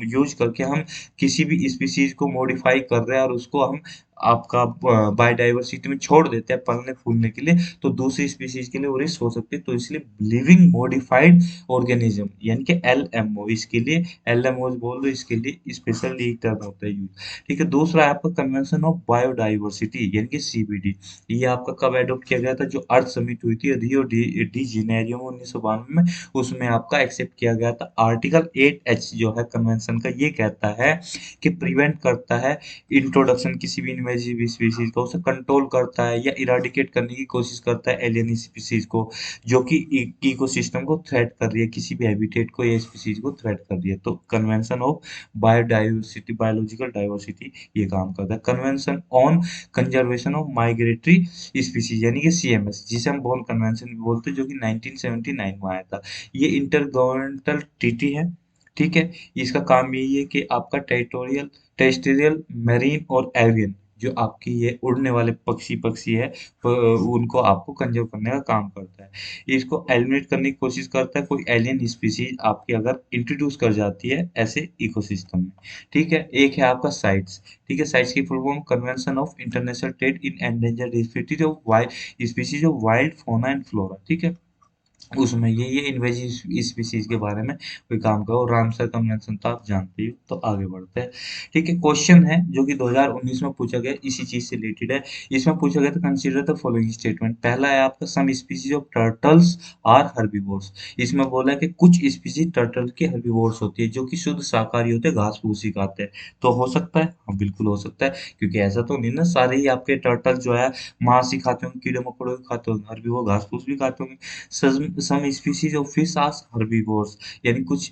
यूज करके हम किसी भी स्पीसीज को मॉडिफाई कर रहे हैं और उसको हम आपका बायोडाइवर्सिटी में छोड़ देते हैं पलने फूलने के लिए, तो दूसरी स्पीसीज के लिए वो रिस्क हो सकती है। तो इसलिए लिविंग मॉडिफाइड ऑर्गेनिज्म यानी कि एलएमओ, इसके लिए एलएमओ बोल दो, इसके लिए स्पेशली टर्म होता है यूज। ठीक है, दूसरा है आपका कन्वेंशन ऑफ बायोडाइवर्सिटी यानी कि सीबीडी। ये आपका कब एडॉप्ट किया गया था? जो अर्थ समिट हुई थी रियो डी जेनेरियो में 1992 में, उसमें आपका एक्सेप्ट किया गया था। आर्टिकल 8H जो है कन्वेंशन का, ये कहता है कि प्रिवेंट करता है इंट्रोडक्शन किसी भी इन्वेजिव स्पीसीज को, उसे कंट्रोल करता है या इराडिकेट करने की कोशिश करता है एलियन स्पीसीज को जो कि इकोसिस्टम को थ्रेट कर रही है, किसी भी हैबिटेट को या स्पीसीज को थ्रेट कर रही है। तो convention of biodiversity, biological diversity, ये काम करता है। Convention on conservation of migratory species यानी कि सीएमएस, जिसे हम बॉन कन्वेंशन भी बोलते हैं, जो कि 1979 में आया था। ये इंटर गवर्नमेंटल ट्रीटी है। ठीक है, इसका काम यही है कि आपका टेरिटोरियल, मैरीन और एवियन, जो आपकी ये उड़ने वाले पक्षी पक्षी है, उनको आपको कंजर्व करने का काम करता है। इसको एलिमिनेट करने की कोशिश करता है कोई एलियन स्पीसीज आपकी अगर इंट्रोड्यूस कर जाती है ऐसे इकोसिस्टम में। ठीक है, एक है आपका साइट्स। ठीक है, साइट्स की full form convention of international trade in endangered species of wild species of wild fauna and flora. ठीक है, उसमें ये इन्वेजिव स्पीसीज के बारे में कोई काम का, और रामसर कन्वेंशन तो आप जानते ही हो। तो आगे बढ़ते हैं। ठीक है, क्वेश्चन है जो कि 2019 में पूछा गया, इसी चीज से रिलेटेड है। इसमें पूछा गया था कंसीडर द फॉलोइंग स्टेटमेंट। पहला है आपका some species of turtles are herbivores. इसमें बोला है कि कुछ स्पीसीज टर्टल के हर्बीवोर्स होती है जो कि शुद्ध शाकाहारी होते हैं, घास फूस ही खाते हैं। तो हो सकता है, हाँ बिल्कुल हो सकता है, क्योंकि ऐसा तो नहीं ना सारे ही आपके टर्टल जो है मांस ही खाते होंगे, कीड़े मकोड़े भी खाते होंगे, हर्बीवोर घास फूस भी खाते होंगे। Some species of fish are herbivores, यानी कुछ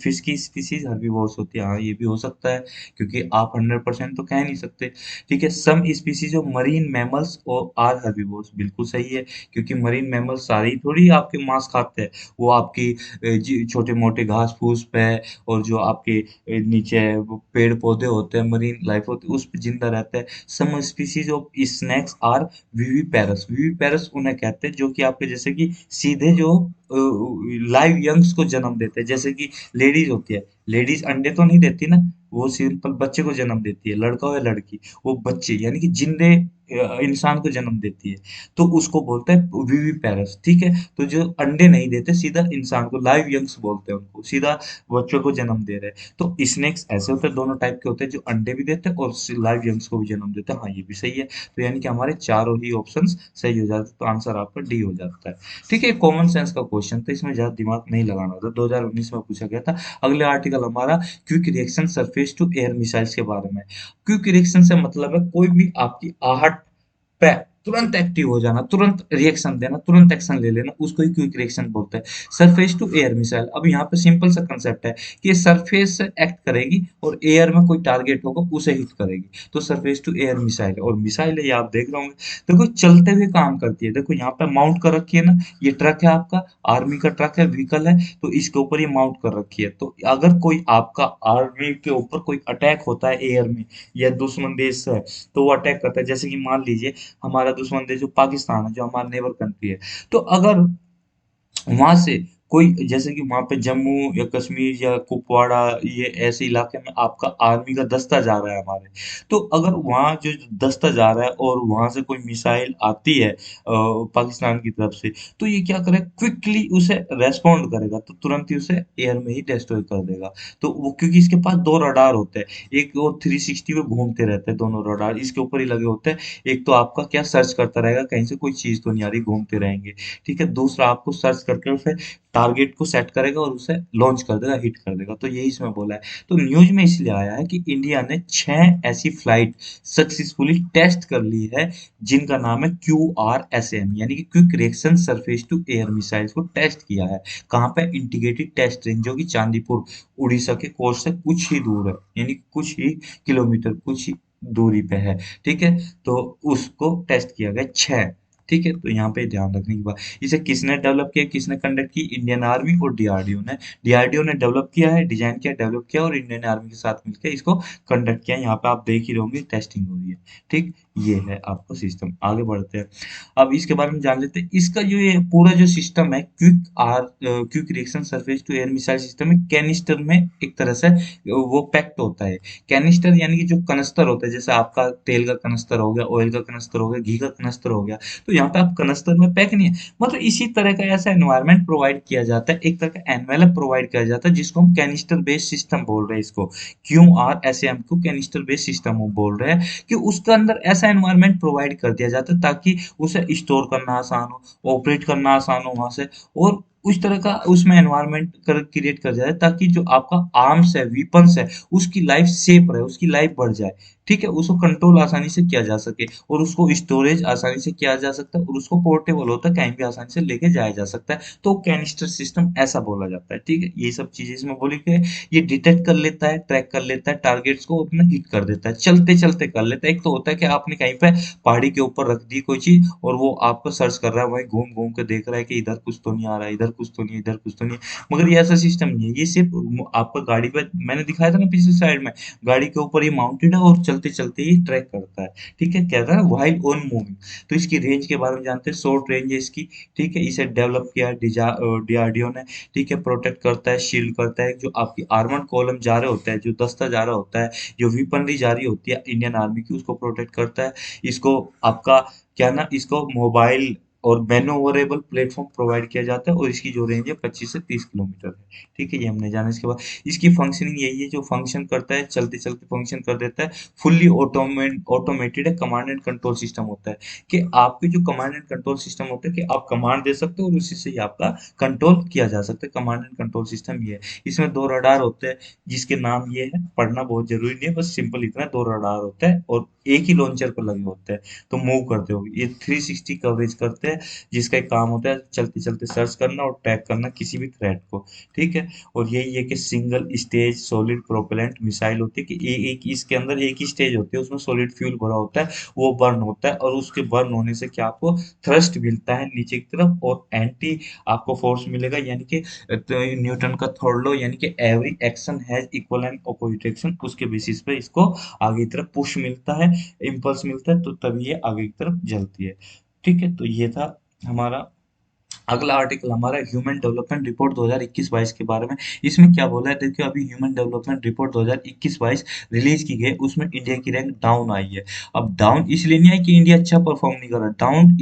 फिश की स्पीसीज हर्बीवोर्स होती है। हाँ ये भी हो सकता है, क्योंकि आप 100% तो कह नहीं सकते। ठीक है, some species of marine mammals और आर हर्बीवोर्स, बिल्कुल सही है, क्योंकि मरीन मैमल्स सारे ही थोड़ी आपके मांस खाते हैं। वो आपकी छोटे मोटे घास फूस पे, और जो आपके नीचे वो पेड़ पौधे होते हैं, मरीन लाइफ होती है, उस पे जिंदा रहते हैं। Some species of snakes are viviparous. Viviparous उन्हें कहते हैं जो कि आपके जैसे कि सीधे जो लाइव यंग्स को जन्म देते हैं, जैसे कि लेडीज होती है, लेडीज अंडे तो नहीं देती ना, वो सिंपल बच्चे को जन्म देती है, लड़का हो या लड़की, वो बच्चे यानी कि जिंदे इंसान को जन्म देती है, तो उसको बोलते हैं विविपेरस। ठीक है, तो जो अंडे नहीं देते, सीधा इंसान को लाइव यंग्स बोलते हैं, उनको सीधा बच्चों को जन्म दे रहे हैं। तो स्नेक्स ऐसे होते हैं, दोनों टाइप के होते हैं, जो अंडे भी देते हैं और लाइव यंग्स को भी जन्म देते हैं। हाँ ये भी सही है, तो यानी कि हमारे चारों ही ऑप्शंस सही हो जाते हैं, तो आंसर आपका डी हो जाता है। ठीक है, कॉमन सेंस का क्वेश्चन था, इसमें ज्यादा दिमाग नहीं लगाना होता, 2019 में पूछा गया था। अगले आर्टिकल हमारा quick reaction surface to air missiles के बारे में। क्विक रिएक्शन से मतलब है कोई भी आपकी आहट पे तुरंत एक्टिव हो जाना, तुरंत रिएक्शन देना, तुरंत एक्शन ले लेना, उसको ही क्विक रिएक्शन बोलते हैं। सरफेस टू एयर मिसाइल, अब यहाँ पे सिंपल सा कंसेप्ट है कि ये सरफेस से एक्ट करेगी और एयर में कोई टारगेट होगा उसे हिट करेगी, तो सरफेस टू एयर मिसाइल। और मिसाइल है ये आप देख रहे होंगे, देखो चलते हुए काम करती है। देखो यहाँ पे माउंट कर रखी है ना, ये ट्रक है आपका, आर्मी का ट्रक है, व्हीकल है, तो इसके ऊपर ये माउंट कर रखी है। तो अगर कोई आपका आर्मी के ऊपर कोई अटैक होता है एयर में, या दुश्मन देश से, तो वो अटैक करता है, जैसे कि मान लीजिए हमारा दुश्मन देश जो पाकिस्तान है, जो हमारा नेबर कंट्री है, तो अगर वहां से कोई, जैसे कि वहां पे जम्मू या कश्मीर या कुपवाड़ा, ये ऐसे इलाके में आपका आर्मी का दस्ता जा रहा है हमारे, तो अगर वहां जो दस्ता जा रहा है और वहां से कोई मिसाइल आती है पाकिस्तान की तरफ से, तो ये क्या करेगा, क्विकली उसे रेस्पॉन्ड करेगा, तो तुरंत ही उसे एयर में ही डिस्ट्रॉय कर देगा। तो वो क्योंकि इसके पास दो रडार होते हैं, एक वो 360 पे घूमते रहते हैं, दोनों रडार इसके ऊपर ही लगे होते हैं। एक तो आपका क्या सर्च करता रहेगा कहीं से कोई चीज तो नहीं आ रही, घूमते रहेंगे। ठीक है, दूसरा आपको सर्च करके उसे टारगेट को सेट करेगा और उसे लॉन्च कर देगा, हिट कर देगा। तो यही इसमें बोला है। तो न्यूज में इसलिए आया है कि इंडिया ने 6 ऐसी फ्लाइट सक्सेसफुली टेस्ट कर ली है, जिनका नाम है QRSM, यानी कि quick reaction surface to air missiles को टेस्ट किया है। कहाँ पे? इंटीग्रेटेड टेस्ट रेंज, जो कि चांदीपुर उड़ीसा के कोस्ट से कुछ ही दूर है, यानी कि कुछ ही किलोमीटर, कुछ ही दूरी पे है। ठीक है, तो उसको टेस्ट किया गया 6 ठीक है, तो यहाँ पे ध्यान रखने की बात। इसे किसने डेवलप किया, किसने कंडक्ट की? इंडियन आर्मी और डीआरडीओ ने। डीआरडीओ ने डेवलप किया है, डिजाइन किया, डेवलप किया और इंडियन आर्मी के साथ मिलकर इसको कंडक्ट किया। यहाँ पे आप देख ही रहोगे टेस्टिंग हो रही है। ठीक, ये है आपका सिस्टम। आगे बढ़ते हैं। अब इसके बारे में जान लेते हैं। इसका जो ये पूरा जो सिस्टम है, quick reaction surface to air missile system है, कैनिस्टर में एक तरह से वो पैक्ट होता है। कैनिस्टर यानी कि जो कनस्तर होता है, जैसे आपका तेल का कनस्तर हो गया, ऑयल का कनस्तर हो गया, घी का कनस्तर हो गया, तो यहाँ पे आप कनस्तर में पैक नहीं है, मतलब इसी तरह का ऐसा एनवायरनमेंट प्रोवाइड किया जाता है, एक तरह का एनवेलप प्रोवाइड किया जाता है, जिसको हम कैनिस्टर बेस्ड सिस्टम बोल रहे हैं। इसको QRSAM को कैनिस्टर बेस्ड सिस्टम बोल रहे हैं, कि उसके अंदर ऐसा एनवायरनमेंट प्रोवाइड कर दिया जाता है ताकि उसे स्टोर करना आसान हो, ऑपरेट करना आसान हो वहां से, और उस तरह का उसमें एनवायरनमेंट क्रिएट कर जाए ताकि जो आपका आर्म्स है, वीपन्स है, उसकी लाइफ सेफ रहे, उसकी लाइफ बढ़ जाए। ठीक है, उसको कंट्रोल आसानी से किया जा सके, और उसको स्टोरेज आसानी से किया जा सकता है, और उसको पोर्टेबल होता है, कहीं भी आसानी से लेके जाया जा सकता है, तो कैनिस्टर सिस्टम ऐसा बोला जाता है। ठीक है, ये सब चीजें इसमें बोली गई है। ये डिटेक्ट कर लेता है, ट्रैक कर लेता है, टारगेट्स को अपना हिट कर देता है, चलते चलते कर लेता है। एक तो होता है कि आपने कहीं पे पहाड़ी के ऊपर रख दी कोई चीज, और वो आपको सर्च कर रहा है, वहीं घूम घूम के देख रहा है कि इधर कुछ तो नहीं आ रहा है, इधर कुछ तो नहीं है, इधर कुछ तो नहीं है, मगर ये ऐसा सिस्टम नहीं है। ये सिर्फ आपका गाड़ी पे, मैंने दिखाया था ना पिछली साइड में, गाड़ी के ऊपर ये माउंटेड है और चलते चलते ही ट्रैक करता है। ठीक है, कहता है व्हाइल ऑन मूविंग। तो इसकी रेंज के बारे में जानते हैं, शॉर्ट रेंज है इसकी। ठीक है, इसे डेवलप किया है डीआरडीओ ने। ठीक है, प्रोटेक्ट करता है, शील्ड करता है, जो आपकी आर्मर्ड कॉलम जा रहे होता है, जो दस्ता जा रहा होता है, जो वेपनरी जा रही होती है इंडियन आर्मी की, उसको प्रोटेक्ट करता है। इसको आपका क्या ना, इसको मोबाइल और मैनोवरेबल प्लेटफॉर्म प्रोवाइड किया जाता है, और इसकी जो रेंज है 25 से 30 किलोमीटर है। ठीक है, ये हमने जाना। इसके बाद इसकी फंक्शनिंग यही है, जो फंक्शन करता है, चलते चलते फंक्शन कर देता है। फुल्ली ऑटोमेटेड है, कमांड एंड कंट्रोल सिस्टम होता है, कि आपके जो कमांड एंड कंट्रोल सिस्टम होता है, कि आप कमांड दे सकते हो और उसी से ही आपका कंट्रोल किया जा सकता है। कमांड एंड कंट्रोल सिस्टम ये है। इसमें दो रडार होते हैं, जिसके नाम ये है, पढ़ना बहुत जरूरी नहीं है, बस सिंपल इतना, दो रडार होता है और एक ही लॉन्चर पर लगे होते हैं, तो मूव करते हो। ये 360 कवरेज करते हैं, जिसका एक काम होता है चलते चलते सर्च करना और ट्रैक करना किसी भी थ्रेट को। ठीक है, और यही है कि single stage solid propellant missile होती है, कि एक इसके अंदर एक ही स्टेज होती है, उसमें सॉलिड फ्यूल भरा होता है, वो बर्न होता है, और उसके बर्न होने से क्या आपको थ्रस्ट मिलता है नीचे की तरफ, और एंटी आपको फोर्स मिलेगा, यानी कि तो न्यूटन का थर्ड लॉ, यानी कि every action has equal and opposite action, उसके बेसिस पे इसको आगे की तरफ पुश मिलता है, इम्पल्स मिलता है, तो तभी ये आगे की तरफ जलती है। ठीक है, तो ये था हमारा अगला आर्टिकल हमारा ह्यूमन डेवलपमेंट रिपोर्ट 2021-22 के बारे में। इसमें क्या बोला है, देखिए अभी ह्यूमन डेवलपमेंट रिपोर्ट 2021-22 रिलीज की गई, उसमें इंडिया की रैंक डाउन आई है। अब डाउन इसलिए नहीं आई कि इंडिया अच्छा परफॉर्म नहीं कर रहा, डाउन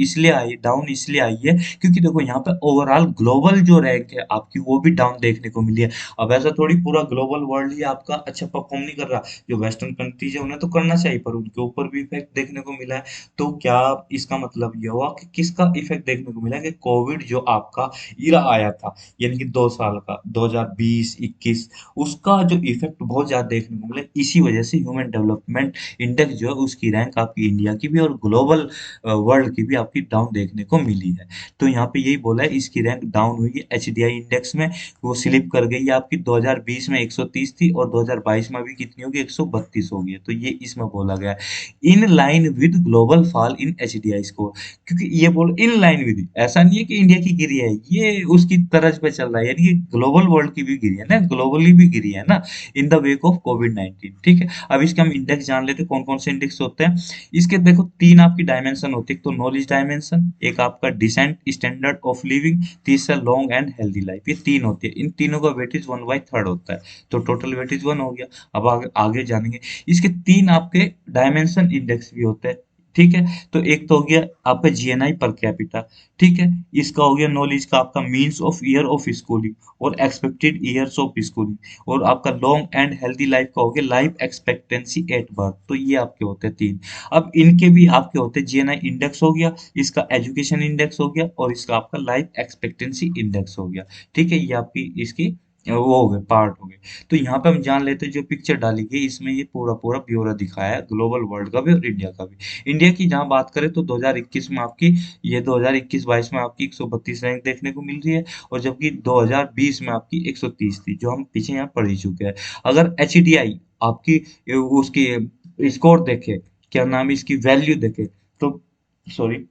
इसलिए आई है क्योंकि देखो यहाँ पे ओवरऑल ग्लोबल जो रैंक है आपकी, वो भी डाउन देखने को मिली है। अब ऐसा थोड़ी पूरा ग्लोबल वर्ल्ड ही आपका अच्छा परफॉर्म नहीं कर रहा, जो वेस्टर्न कंट्रीज है उन्हें तो करना चाहिए, पर उनके ऊपर भी इफेक्ट देखने को मिला है। तो क्या इसका मतलब ये हुआ कि किसका इफेक्ट देखने को मिला, कि कोविड जो आपका इरा आया था, यानी कि 2 साल का 2020-21, उसका जो इफेक्ट बहुत ज्यादा देखने को मिला। इसी वजह से ह्यूमन डेवलपमेंट इंडेक्स जो है, उसकी रैंक आपकी इंडिया की भी और ग्लोबल वर्ल्ड की भी आपकी डाउन देखने को मिली है। तो यहाँ पे यही बोला है, इसकी रैंक डाउन हुई है HDI इंडेक्स में, वो स्लिप कर गई है आपकी। 2020 में 130 थी, और 2022 में भी कितनी होगी, 132 हो गई है। तो ये इसमें बोला गया है, in line with global fall in HDI score. क्योंकि ये बोल इन लाइन विद, ऐसा नहीं है कि इंडिया की गिरी है, ये उसकी तरज पे चल रहा है, यानी कि ग्लोबल वर्ल्ड की भी गिरी है ना, ग्लोबली भी गिरी है ना, in the wake of Covid 19। ठीक है, अब इसके हम इंडेक्स जान लेते हैं, कौन कौन से इंडेक्स होते हैं। इसके देखो तीन आपकी डायमेंशन होती है, एक तो नॉलेज डायमेंशन, एक आपका डिसेंट स्टैंडर्ड ऑफ लिविंग, तीसरा लॉन्ग एंड हेल्दी लाइफ। ये तीन होती है, इन तीनों का वेटेज 1/3 होता है, तो टोटल वेटेज 1 हो गया। अब आगे जानेंगे। इसके तीन आपके डायमेंशन इंडेक्स भी होते हैं। ठीक है, तो एक तो हो गया आपका GNI पर कैपिटा। ठीक है, इसका हो गया नॉलेज का आपका means of year of schooling और एक्सपेक्टेड ईयर्स ऑफ स्कूलिंग, और आपका लॉन्ग एंड हेल्दी लाइफ का हो गया लाइफ एक्सपेक्टेंसी एट बर्थ। तो ये आपके होते हैं तीन। अब इनके भी आपके होते हैं GNI इंडेक्स हो गया, इसका एजुकेशन इंडेक्स हो गया, और इसका आपका लाइफ एक्सपेक्टेंसी इंडेक्स हो गया। ठीक है, ये आपकी इसकी वो हो गए पार्ट हो गए। तो यहाँ पे हम जान लेते हैं, जो पिक्चर डाली गई इसमें ये पूरा पूरा ब्यौरा दिखाया है, ग्लोबल वर्ल्ड का भी और इंडिया का भी। इंडिया की जहाँ बात करें तो 2021 में आपकी, ये 2021-22 में आपकी 132 रैंक देखने को मिल रही है, और जबकि 2020 में आपकी 130 थी, जो हम पीछे यहाँ पढ़ ही चुके हैं। अगर HDI आपकी उसकी स्कोर देखे, क्या नाम है इसकी वैल्यू देखे, तो सॉरी,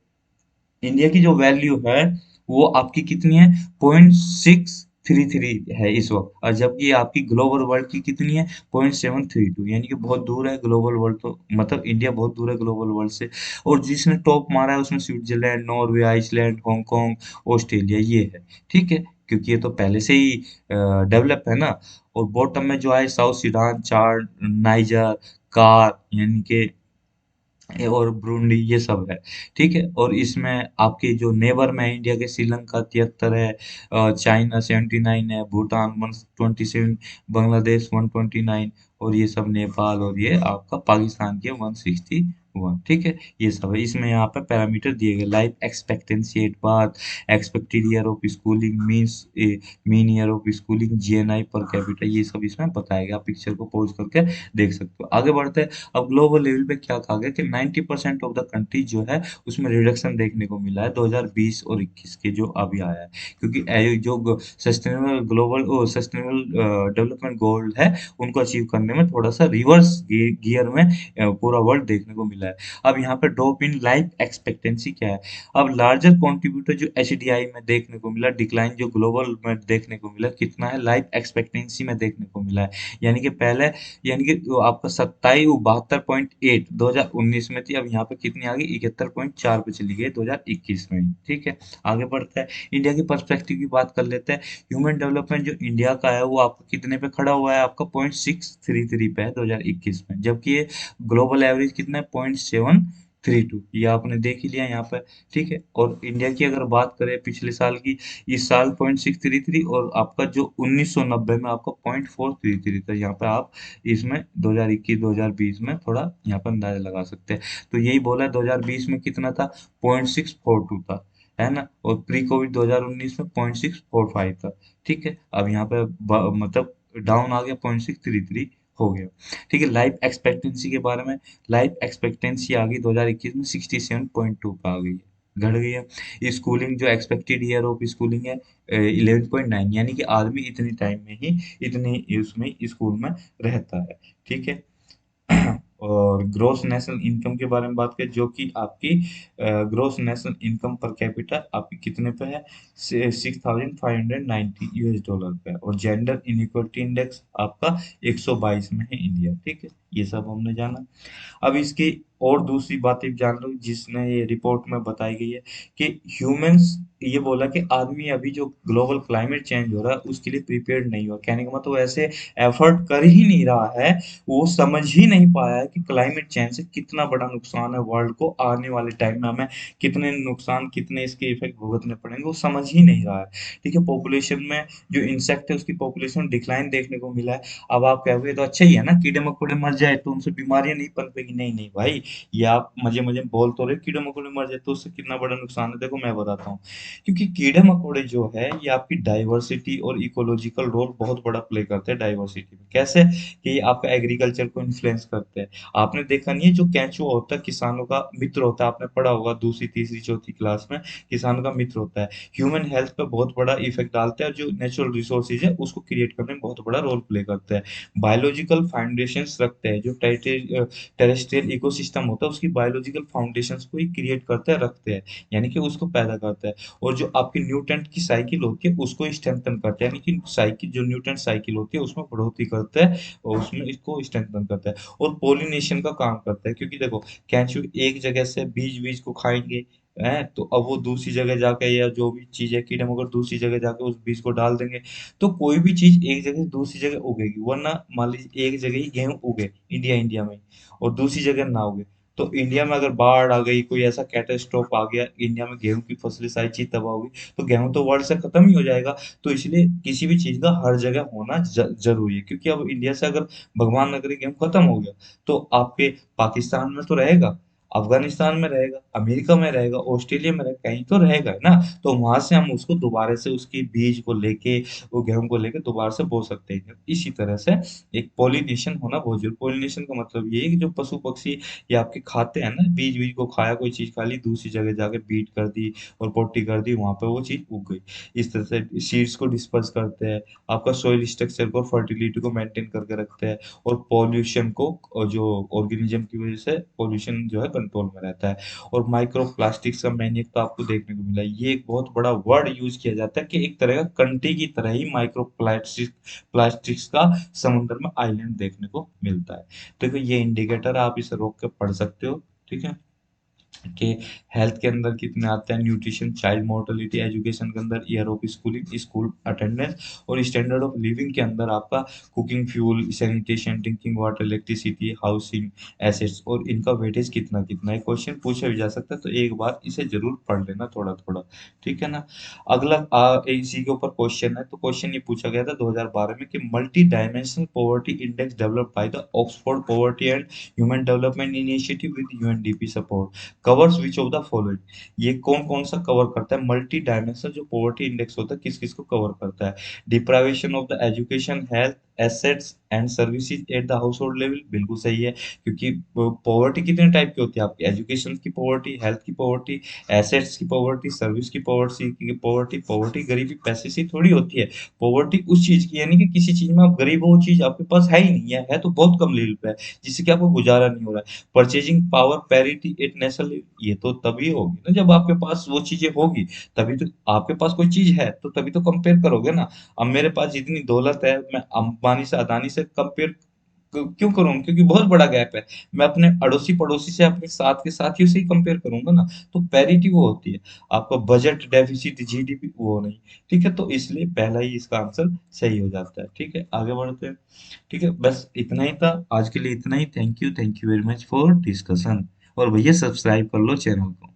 इंडिया की जो वैल्यू है वो आपकी कितनी है, 0.633 है इस वक्त, और जबकि आपकी ग्लोबल वर्ल्ड की कितनी है, 0.732, यानी कि बहुत दूर है ग्लोबल वर्ल्ड, तो मतलब इंडिया बहुत दूर है ग्लोबल वर्ल्ड से। और जिसने टॉप मारा है उसमें Switzerland, Norway, Iceland, Hong Kong, Australia ये है। ठीक है, क्योंकि ये तो पहले से ही डेवलप है ना। और बॉटम में जो है साउथ सूडान, चाड, नाइजर, कार, यानी कि और ब्रूंडी, ये सब है। ठीक है, और इसमें आपके जो नेबर में है इंडिया के, श्रीलंका 73 है, चाइना 79 है, भूटान 127, बांग्लादेश 129, और ये सब नेपाल, और ये आपका पाकिस्तान के 161। ठीक है, ये सब है। इसमें यहाँ पे पैरामीटर दिए गए, life expectancy at birth, expected year of schooling, means mean year of schooling, GNI per capita, ये सब इसमें बताया गया। आप पिक्चर को पॉज करके देख सकते हो। आगे बढ़ते हैं। अब ग्लोबल लेवल पे क्या कहा गया कि 90% ऑफ द कंट्रीज जो है उसमें रिडक्शन देखने को मिला है 2020 और 21 के जो अभी आया है। क्योंकि जो sustainable global sustainable development goal है उनको अचीव करने में थोड़ा सा रिवर्स गियर में पूरा वर्ल्ड देखने को मिला है। अब यहाँ पे ड्रॉप इन लाइफ एक्सपेक्टेंसी क्या है। अब लार्जर कंट्रीब्यूटर जो एचडीआई में देखने को मिला, डिक्लाइन जो ग्लोबल में देखने को मिला कितना है, लाइफ एक्सपेक्टेंसी में देखने को मिला है। यानी कि पहले, यानी कि जो आपका 72 72.8 2019 में थी, अब यहाँ पे कितनी आ गई, 71.4 पे चली गई 2021 में ही। ठीक है, आगे बढ़ता है। इंडिया की पर्सपेक्टिव की बात कर लेते हैं। ह्यूमन डेवलपमेंट जो इंडिया का है वो आपको कितने पे खड़ा हुआ है, आपका 0.633 पे है 2021 में, जबकि ये ग्लोबल एवरेज कितना है, 0.732, ये आपने देख ही लिया यहाँ पे। ठीक है, और इंडिया की अगर बात करें पिछले साल की, इस साल 0.633, और आपका जो 1990 में आपका 0.433 था। यहाँ पे आप इसमें 2021 2020 में थोड़ा यहाँ पर अंदाजा लगा सकते हैं। तो यही बोला है, 2020 में कितना था, 0.642 था, है ना। और प्री कोविड 2019 में 0.645 था। ठीक है, अब यहाँ पे मतलब डाउन आ गया, 0.633 हो गया। ठीक है, लाइफ एक्सपेक्टेंसी के बारे में, लाइफ एक्सपेक्टेंसी आ गई 2021 में 67.2 पे आ गई है, घट गई है। स्कूलिंग जो एक्सपेक्टेड ईयर ऑफ स्कूलिंग है 11.9, यानी कि आदमी इतनी टाइम में ही इतनी उसमें स्कूल में रहता है। ठीक है, और ग्रोस नेशनल इनकम के बारे में बात करें, जो कि आपकी gross national income per capita आपकी कितने पे है, 6590 यूएस डॉलर पे है। और जेंडर इनइक्वलिटी इंडेक्स आपका 122 में है इंडिया। ठीक है, ये सब हमने जाना। अब इसकी और दूसरी बात एक जान लो, जिसने ये रिपोर्ट में बताई गई है कि ह्यूमंस, ये बोला कि आदमी अभी जो ग्लोबल क्लाइमेट चेंज हो रहा है उसके लिए प्रिपेयर्ड नहीं हुआ। कहने का मतलब ऐसे एफर्ट कर ही नहीं रहा है, वो समझ ही नहीं पाया है कि क्लाइमेट चेंज से कितना बड़ा नुकसान है वर्ल्ड को, आने वाले टाइम में हमें कितने नुकसान, कितने इसके इफेक्ट भुगतने पड़ेंगे, वो समझ ही नहीं रहा है। ठीक है, पॉपुलेशन में जो इंसेक्ट है उसकी पॉपुलेशन डिक्लाइन देखने को मिला है। अब आप कहोगे तो अच्छा ही है ना, कीड़े मकोड़े मर जाए तो उनसे बीमारियां नहीं पनपेगी। नहीं नहीं भाई, ये आप मजे मजे में बोल तो रहे कीड़े मकोड़े मर जाए तो उससे कितना बड़ा नुकसान है, देखो मैं बताता हूँ। क्योंकि कीड़े मकोड़े जो है ये आपकी डाइवर्सिटी और इकोलॉजिकल रोल बहुत बड़ा प्ले करते हैं डाइवर्सिटी में। कैसे, कि ये आपका एग्रीकल्चर को इन्फ्लुएंस करते हैं। आपने देखा नहीं है, जो केंचुआ होता है किसानों का मित्र होता है, आपने पढ़ा होगा दूसरी तीसरी चौथी क्लास में, किसानों का मित्र होता है। ह्यूमन हेल्थ पे बहुत बड़ा इफेक्ट डालता है, और जो नेचुरल रिसोर्सेज है उसको क्रिएट करने में बहुत बड़ा रोल प्ले करता है। बायोलॉजिकल फाउंडेशंस रखते हैं, जो टेरेस्ट्रियल इकोसिस्टम होता है उसकी बायोलॉजिकल फाउंडेशंस को ही क्रिएट करते हैं, रखते हैं, यानी कि उसको पैदा करता है। और जो आपकी न्यूटन की साइकिल होती है उसको स्ट्रेंथन करता है, यानी कि साइकिल जो न्यूटन साइकिल होती है उसमें बढ़ोतरी करता है, और उसमें इसको स्ट्रेंथन करता है। और पोलिनेशन का काम करता है, क्योंकि देखो कैंचू एक जगह से बीज बीज को खाएंगे, है तो अब वो दूसरी जगह जाके, या जो भी चीज है कीड़े मकोड़ दूसरी जगह जाके उस बीज को डाल देंगे, तो कोई भी चीज एक जगह से दूसरी जगह उगेगी। वरना मान लीजिए एक जगह ही गेहूं उगे इंडिया इंडिया में, और दूसरी जगह ना उगे, तो इंडिया में अगर बाढ़ आ गई, कोई ऐसा कैटास्ट्रोफ आ गया, इंडिया में गेहूं की फसलें सारी चीज तबाह होगी, तो गेहूं तो वर्ल्ड से खत्म ही हो जाएगा। तो इसलिए किसी भी चीज का हर जगह होना जरूरी है, क्योंकि अब इंडिया से अगर भगवान न करे गेहूं खत्म हो गया, तो आपके पाकिस्तान में तो रहेगा, अफगानिस्तान में रहेगा, अमेरिका में रहेगा, ऑस्ट्रेलिया में रहेगा, कहीं तो रहेगा है ना। तो वहां से हम उसको दोबारा से उसकी बीज को लेके, वो गेहूं को लेके दोबारा से बो सकते हैं। इसी तरह से एक पॉलिनेशन होना बहुत जरूरी। पॉलिनेशन का मतलब ये है कि जो पशु पक्षी ये आपके खाते हैं ना, बीज बीज को खाया, कोई चीज खा ली, दूसरी जगह जाके बीट कर दी और पोटी कर दी, वहां पे वो चीज उग गई। इस तरह से सीड्स को डिस्पर्स करते हैं, आपका सॉइल स्ट्रक्चर को, फर्टिलिटी को मेंटेन करके रखते हैं, और पॉल्यूशन को, और जो ऑर्गेनिज्म की वजह से पॉल्यूशन जो है कंट्रोल में रहता है। और माइक्रो प्लास्टिक्स का मैंने तो आपको देखने को मिला, ये एक बहुत बड़ा वर्ड यूज किया जाता है कि एक तरह का कंट्री की तरह ही माइक्रो प्लास्टिक्स का समुद्र में आइलैंड देखने को मिलता है। देखो ये इंडिकेटर आप इसे रोक के पढ़ सकते हो, ठीक है। कि हेल्थ के अंदर कितने आते हैं, न्यूट्रिशन, चाइल्ड मोर्टेलिटी, एजुकेशन के अंदर year of schooling, school attendance, और स्टैंडर्ड ऑफ लिविंग के अंदर आपका cooking fuel, sanitation, drinking water, electricity, housing, assets, और इनका वेटेज कितना कितना है। क्वेश्चन पूछा भी जा सकता है, तो एक बार इसे जरूर पढ़ लेना थोड़ा थोड़ा, ठीक है ना। अगला इसी के ऊपर क्वेश्चन है, तो क्वेश्चन ये पूछा गया था 2012 में कि multi dimensional poverty index developed by the Oxford poverty and human development initiative with UNDP support covers which of the following. ये कौन कौन सा कवर करता है, मल्टी डायमेंशनल जो पॉवर्टी इंडेक्स होता है किस किस को कवर करता है। Deprivation of the education, health, assets and services at the house hold level, बिल्कुल सही है, क्योंकि पॉवर्टी कितने टाइप की होती है आपकी, एजुकेशन की पॉवर्टी, हेल्थ की पॉवर्टी, एसेट्स की पॉवर्टी, सर्विस की पॉवर्टी। पॉवर्टी गरीबी पैसे से थोड़ी होती है, पॉवर्टी उस चीज की, यानी कि किसी चीज में आप गरीब हो, वो चीज आपके पास है ही नहीं है तो बहुत कम लेवल पे है, जिससे कि आपको गुजारा नहीं हो रहा है। Purchasing power parity at national level, ये तो तभी होगी ना जब आपके पास वो चीजें होगी, तभी तो आपके पास कोई चीज है, तो तभी तो कंपेयर करोगे ना। अब मेरे पास जितनी दौलत है, मैं अंबानी से अदानी से कंपेयर क्यों करूं, क्योंकि बहुत बड़ा गैप है। मैं अपने अड़ोसी पड़ोसी से, अपने साथ के साथियों से ही कंपेयर करूंगा ना, तो पैरिटी वो होती है। आपका बजट डेफिसिट, जीडीपी वो नहीं, ठीक है। तो इसलिए पहला ही इसका आंसर सही हो जाता है, ठीक है। आगे बढ़ते हैं, ठीक है। बस इतना ही था आज के लिए, इतना ही। Thank you very much for discussion. और भैया सब्सक्राइब कर लो चैनल को।